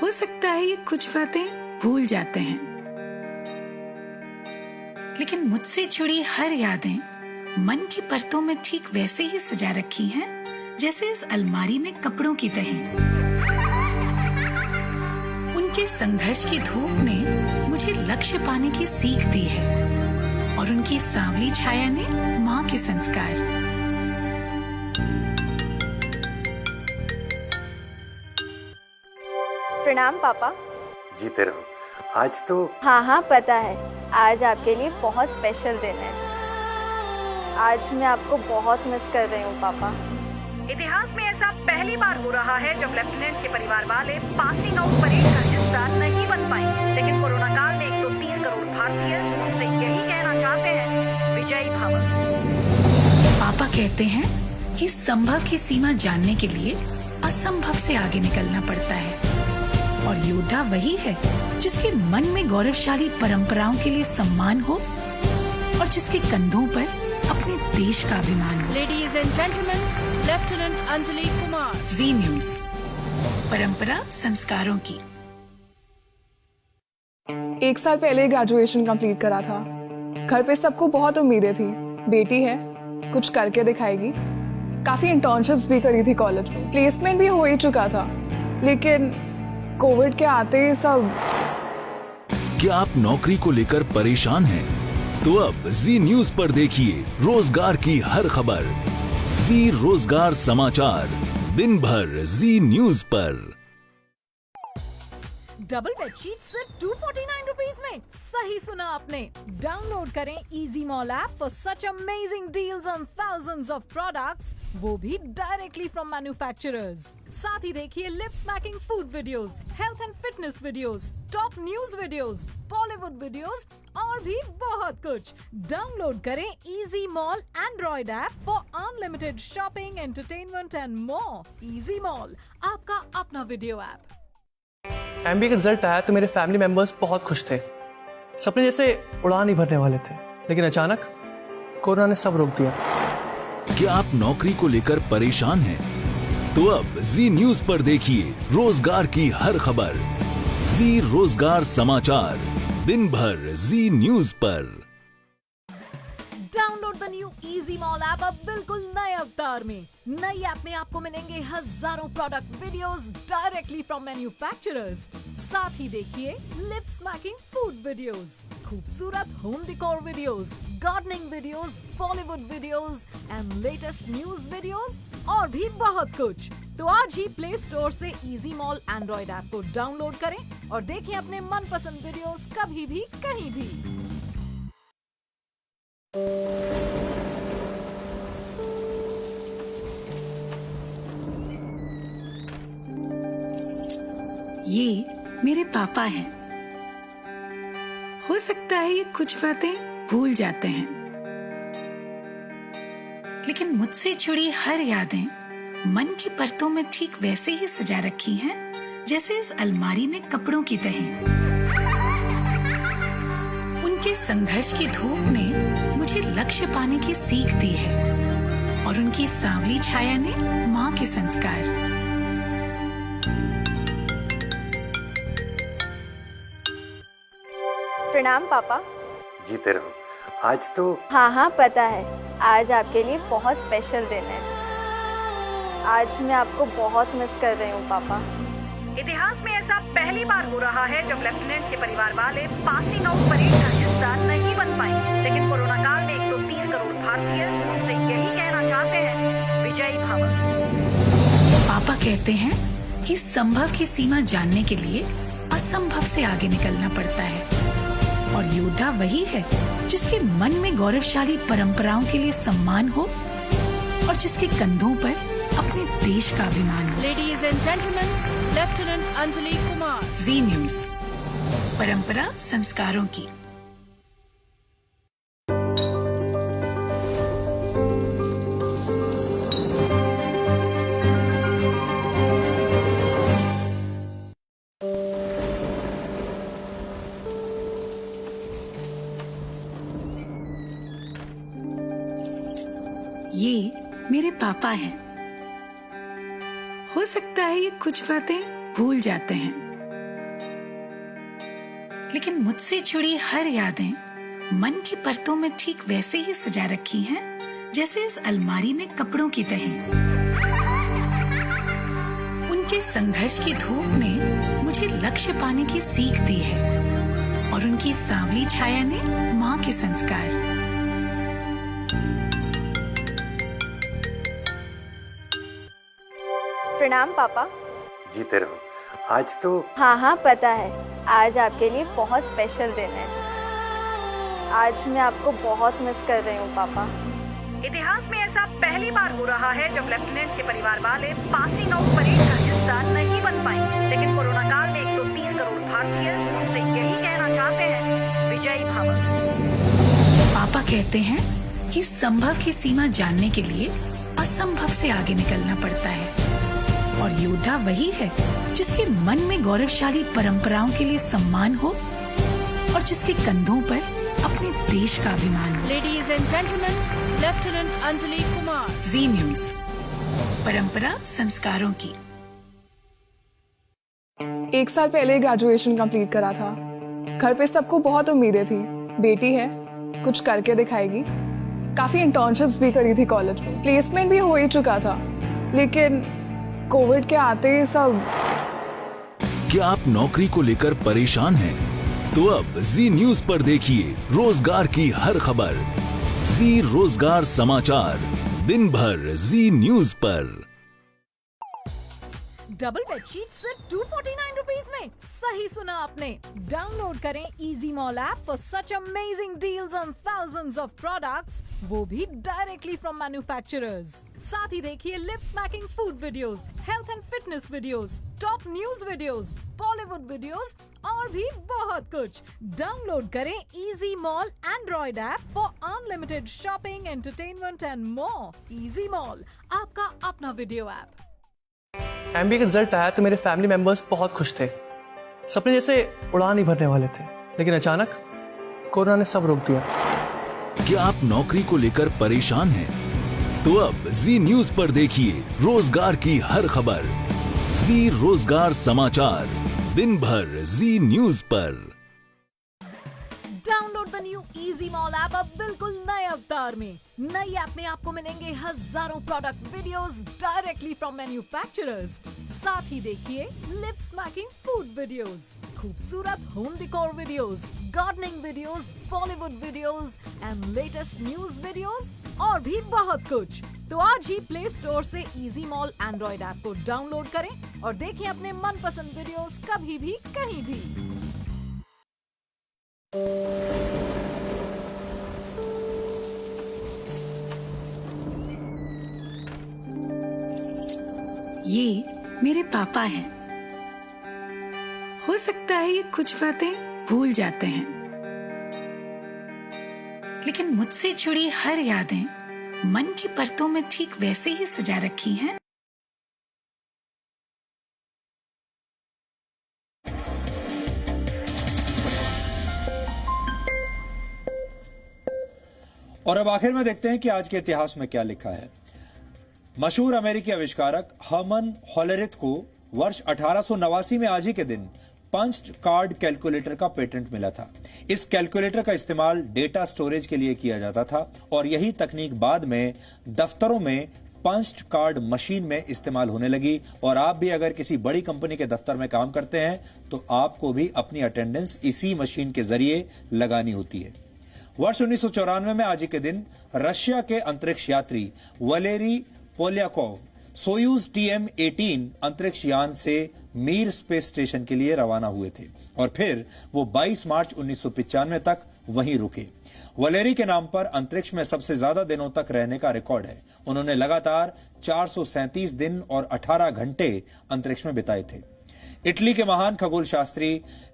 हो सकता है ये कुछ बातें भूल जाते हैं, लेकिन मुझसे जुड़ी हर यादें मन की परतों में ठीक वैसे ही सजा रखी हैं जैसे इस अलमारी में कपड़ों की तहें। उनके संघर्ष की धूप ने मुझे लक्ष्य पाने की सीख दी है और उनकी सांवली छाया ने माँ के संस्कार। प्रणाम पापा। जीते रहो। आज तो हाँ पता है, आज आपके लिए बहुत स्पेशल दिन है। आज मैं आपको बहुत मिस कर रही हूँ पापा। इतिहास में ऐसा पहली बार हो रहा है जब लेफ्टिनेंट के परिवार वाले पासिंग आउट परेड का हिस्सा नहीं बन पाए, लेकिन कोरोना काल में 130 करोड़ भारतीय उनसे यही कहना चाहते हैं, विजयी भव। पापा कहते हैं कि संभव की सीमा जानने के लिए असंभव से आगे निकलना पड़ता है और योद्धा वही है जिसके मन में गौरवशाली परंपराओं के लिए सम्मान हो और जिसके कंधों पर अपने देश का अभिमान हो। Ladies and gentleman, lieutenant Anjali Kumar. Zee News, परंपरा संस्कारों की। 1 साल पहले ग्रेजुएशन कंप्लीट करा था। घर पे सबको बहुत उम्मीदें थी, बेटी है, कुछ करके दिखाएगी। काफी इंटर्नशिप्स भी करी थी कॉलेज में, प्लेसमेंट भी हो ही चुका था, लेकिन कोविड के आते ही सब। क्या आप नौकरी को लेकर परेशान हैं? तो अब जी न्यूज पर देखिए रोजगार की हर खबर। जी रोजगार समाचार, दिन भर जी न्यूज पर। डबल बेडशीट सिर्फ 249 रुपीज में। सही सुना आपने। डाउनलोड करें easy mall app for such amazing deals on thousands of products, वो भी डायरेक्टली फ्रॉम मैन्युफैक्चरर्स। साथ ही देखिए lip smacking food videos, health and fitness videos, top news videos, Bollywood videos और भी बहुत कुछ। डाउनलोड करें easy mall Android app for unlimited shopping, entertainment and more. Easy mall, आपका अपना वीडियो ऐप। एमबीए का रिजल्ट आया तो मेरे फैमिली मेंबर्स बहुत खुश थे। सपने जैसे उड़ान ही भरने वाले थे, लेकिन अचानक कोरोना ने सब रोक दिया। क्या आप नौकरी को लेकर परेशान हैं? तो अब जी न्यूज पर देखिए रोजगार की हर खबर। जी रोजगार समाचार, दिन भर जी न्यूज पर। Download the new easy mall app अब बिल्कुल नए अवतार में। नई ऐप में आपको मिलेंगे हजारों product videos directly from manufacturers. साथ ही देखिए लिप स्मैकिंग फूड वीडियोस, खूबसूरत home decor videos, gardening videos, Bollywood videos and latest news videos और भी बहुत कुछ। तो आज ही प्ले स्टोर से इजी मॉल एंड्रॉइड ऐप को डाउनलोड करें और देखें अपने मनपसंद वीडियोस कभी भी कहीं भी। ये मेरे पापा हैं। हो सकता है ये कुछ बातें भूल जाते हैं, लेकिन मुझसे जुड़ी हर यादें मन की परतों में ठीक वैसे ही सजा रखी हैं जैसे इस अलमारी में कपड़ों की तहें। उनके संघर्ष की धूप ने मुझे लक्ष्य पाने की सीख दी है और उनकी सांवली छाया ने माँ के संस्कार। प्रणाम पापा। जीते रहो। आज तो। हाँ पता है, आज आपके लिए बहुत स्पेशल दिन है। आज मैं आपको बहुत मिस कर रही हूँ पापा। इतिहास में ऐसा पहली बार हो रहा है जब लेफ्टिनेंट के परिवार वाले पासिंग आउट परेड का हिस्सा नहीं बन पाए, लेकिन कोरोना काल में 130 करोड़ भारतीय उनसे यही कहना चाहते हैं, विजयी भव। पापा कहते हैं कि संभव की सीमा जानने के लिए असंभव से आगे निकलना पड़ता है और योद्धा वही है जिसके मन में गौरवशाली परंपराओं के लिए सम्मान हो और जिसके कंधों पर अपने देश का अभिमान हो। Ladies and gentleman, lieutenant Anjali Kumar. Zee News, परंपरा संस्कारों की। ये मेरे पापा हैं। हो सकता है ये कुछ बातें भूल जाते हैं, लेकिन मुझसे जुड़ी हर यादें मन की परतों में ठीक वैसे ही सजा रखी हैं जैसे इस अलमारी में कपड़ों की तहें। उनके संघर्ष की धूप ने मुझे लक्ष्य पाने की सीख दी है और उनकी सांवली छाया ने माँ के संस्कार। प्रणाम पापा। जीते रहो। आज तो। हाँ पता है, आज आपके लिए बहुत स्पेशल दिन है। आज मैं आपको बहुत मिस कर रही हूँ पापा। इतिहास में ऐसा पहली बार हो रहा है जब लेफ्टिनेंट के परिवार वाले पासिंग आउट परेड का हिस्सा नहीं बन पाए, लेकिन कोरोना काल में 130 करोड़ भारतीय उनसे यही कहना चाहते हैं, विजयी भव। पापा कहते हैं कि संभव की सीमा जानने के लिए असंभव से आगे निकलना पड़ता है और योद्धा वही है जिसके मन में गौरवशाली परंपराओं के लिए सम्मान हो और जिसके कंधों पर अपने देश का अभिमान हो। Ladies and gentleman, lieutenant Anjali Kumar. Zee News, परंपरा संस्कारों की। 1 साल पहले ग्रेजुएशन कंप्लीट करा था। घर पे सबको बहुत उम्मीदें थी, बेटी है, कुछ करके दिखाएगी। काफी इंटर्नशिप्स भी करी थी कॉलेज में, प्लेसमेंट भी हो ही चुका था, लेकिन कोविड के आते ही सब। क्या आप नौकरी को लेकर परेशान हैं? तो अब जी न्यूज़ पर देखिए रोजगार की हर खबर। जी रोजगार समाचार, दिन भर जी न्यूज़ पर। डबल बेडशीट सिर्फ 249 रुपीज में। सही सुना आपने। डाउनलोड करें easy mall app for such amazing deals on thousands of products, वो भी डायरेक्टली फ्रॉम मैन्युफैक्चरर्स। साथ ही देखिए lip smacking food videos, health and fitness videos, top news videos, Bollywood videos और भी बहुत कुछ। डाउनलोड करें easy mall Android app for unlimited shopping, entertainment and more. Easy mall, आपका अपना वीडियो ऐप। एमबीए का रिजल्ट आया तो मेरे फैमिली मेंबर्स बहुत खुश थे। सपने जैसे उड़ान ही भरने वाले थे, लेकिन अचानक कोरोना ने सब रोक दिया। क्या आप नौकरी को लेकर परेशान हैं? तो अब जी न्यूज़ पर देखिए रोजगार की हर खबर। जी रोजगार समाचार, दिन भर जी न्यूज़ पर। Download the new easy mall app अब बिल्कुल नए अवतार में। नई ऐप में आपको मिलेंगे हजारों product videos directly from manufacturers. साथ ही देखिए लिप स्मैकिंग फूड वीडियोस, खूबसूरत home decor videos, gardening videos, Bollywood videos and latest news videos और भी बहुत कुछ। तो आज ही प्ले स्टोर से इजी मॉल एंड्रॉइड ऐप को डाउनलोड करें और देखें अपने मनपसंद वीडियोस कभी भी कहीं भी। ये मेरे पापा हैं। हो सकता है ये कुछ बातें भूल जाते हैं, लेकिन मुझसे जुड़ी हर यादें मन की परतों में ठीक वैसे ही सजा रखी हैं। और अब आखिर में देखते हैं कि आज के इतिहास में क्या लिखा है। मशहूर अमेरिकी आविष्कारक हर्मन होलेरिथ को वर्ष 1889 में आज ही के दिन पंच्ड कार्ड कैलकुलेटर का पेटेंट मिला था। इस कैलकुलेटर का इस्तेमाल डेटा स्टोरेज के लिए किया जाता था और यही तकनीक बाद में दफ्तरों में पंच्ड कार्ड मशीन में इस्तेमाल होने लगी। और आप भी अगर किसी बड़ी कंपनी के दफ्तर में काम करते हैं तो आपको भी अपनी अटेंडेंस इसी मशीन के जरिए लगानी होती है। वर्ष 1994 में आज ही के दिन रशिया के अंतरिक्ष यात्री वलेरी पोल्याकोव सोयूज TM-18 अंतरिक्ष यान से मीर स्पेस स्टेशन के लिए रवाना हुए थे और फिर वो 22 मार्च 1995 तक वहीं रुके। वलेरी के नाम पर अंतरिक्ष में सबसे ज्यादा दिनों तक रहने का रिकॉर्ड है। उन्होंने लगातार 437 दिन और 18 घंटे अंतरिक्ष में बिताए थे। इटली के महान खगोल शास्त्री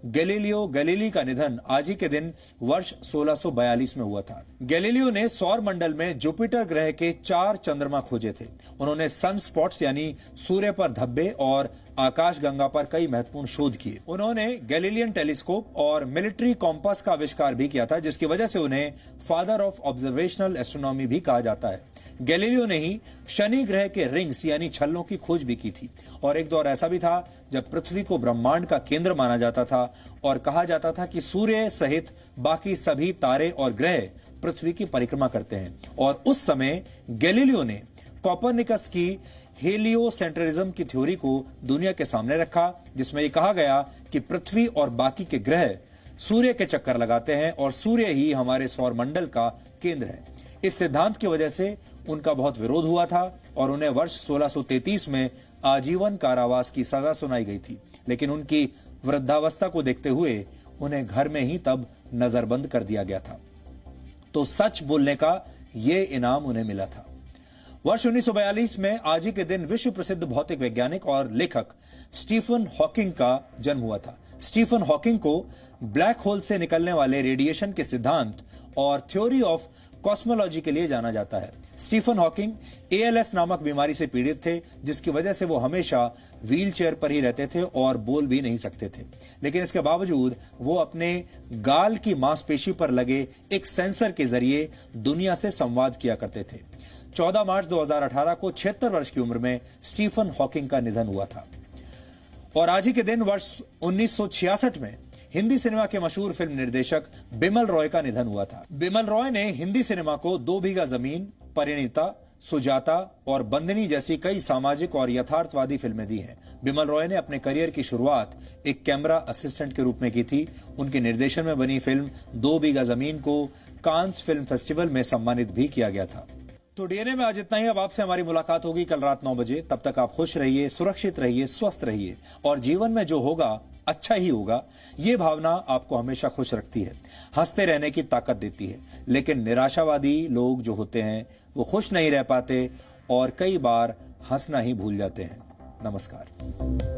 गैलीलियो गैलीली का निधन आज ही के दिन वर्ष 1642 में हुआ था। गैलीलियो ने सौर मंडल में जुपिटर ग्रह के 4 चंद्रमा खोजे थे। उन्होंने सन स्पॉट्स यानी सूर्य पर धब्बे और आकाशगंगा पर कई महत्वपूर्ण शोध किए। उन्होंने गैलीलियन टेलीस्कोप और मिलिट्री कॉम्पास का आविष्कार भी किया था, जिसकी वजह से उन्हें फादर ऑफ ऑब्जर्वेशनल एस्ट्रोनॉमी भी कहा जाता है। गैलीलियो ने ही शनि ग्रह के रिंग्स यानी छल्लों की खोज भी की थी और एक दौर ऐसा भी था जब पृथ्वी को ब्रह्मांड का केंद्र माना जाता था और कहा जाता था कि सूर्य सहित बाकी सभी तारे और ग्रह पृथ्वी की परिक्रमा करते हैं। और उस समय गैलीलियो ने कोपरनिकस की हेलियोसेंट्रिज्म की थ्योरी को दुनिया के सामने रखा, जिसमें यह कहा गया कि पृथ्वी और बाकी के ग्रह सूर्य के चक्कर लगाते हैं और सूर्य ही हमारे सौर मंडल का केंद्र है। इस सिद्धांत की वजह से उनका बहुत विरोध हुआ था और उन्हें वर्ष 1633 में आजीवन कारावास की सजा सुनाई गई थी, लेकिन उनकी वृद्धावस्था को देखते हुए उन्हें घर में ही तब नजरबंद कर दिया गया था। तो सच बोलने का यह इनाम उन्हें मिला था। वर्ष 1942 में आज ही के दिन विश्व प्रसिद्ध भौतिक वैज्ञानिक और लेखक स्टीफन हॉकिंग का जन्म हुआ था। स्टीफन हॉकिंग को ब्लैक होल से निकलने वाले रेडिएशन के सिद्धांत और थ्योरी ऑफ कॉस्मोलॉजी के लिए जाना जाता है। स्टीफन हॉकिंग ALS नामक बीमारी से पीड़ित थे, जिसकी वजह से वो हमेशा व्हीलचेयर पर ही रहते थे और बोल भी नहीं सकते थे। लेकिन इसके बावजूद वो अपने गाल की मांसपेशी पर लगे एक सेंसर के जरिए दुनिया से संवाद किया करते थे। 14 मार्च 2018 को 76 वर्ष की उम्र में स्टीफन हॉकिंग का निधन हुआ था। और आज ही के दिन वर्ष 1966 में हिंदी सिनेमा के मशहूर फिल्म निर्देशक बिमल रॉय का निधन हुआ था। बिमल रॉय ने हिंदी सिनेमा को 2 बीघा जमीन, परिणीता, सुजाता और बंदनी जैसी कई सामाजिक और यथार्थवादी फिल्में दी हैं। बिमल रॉय ने अपने करियर की शुरुआत एक कैमरा असिस्टेंट के रूप में की थी। उनके निर्देशन में बनी फिल्म 2 बीघा जमीन को कांस फिल्म फेस्टिवल में सम्मानित भी किया गया था। तो DNA में आज इतना ही। अब आपसे हमारी मुलाकात होगी कल रात 9 बजे। तब तक आप खुश रहिए, सुरक्षित रहिए, स्वस्थ रहिए और जीवन में जो होगा अच्छा ही होगा, ये भावना आपको हमेशा खुश रखती है, हंसते रहने की ताकत देती है। लेकिन निराशावादी लोग जो होते हैं वो खुश नहीं रह पाते और कई बार हंसना ही भूल जाते हैं। नमस्कार।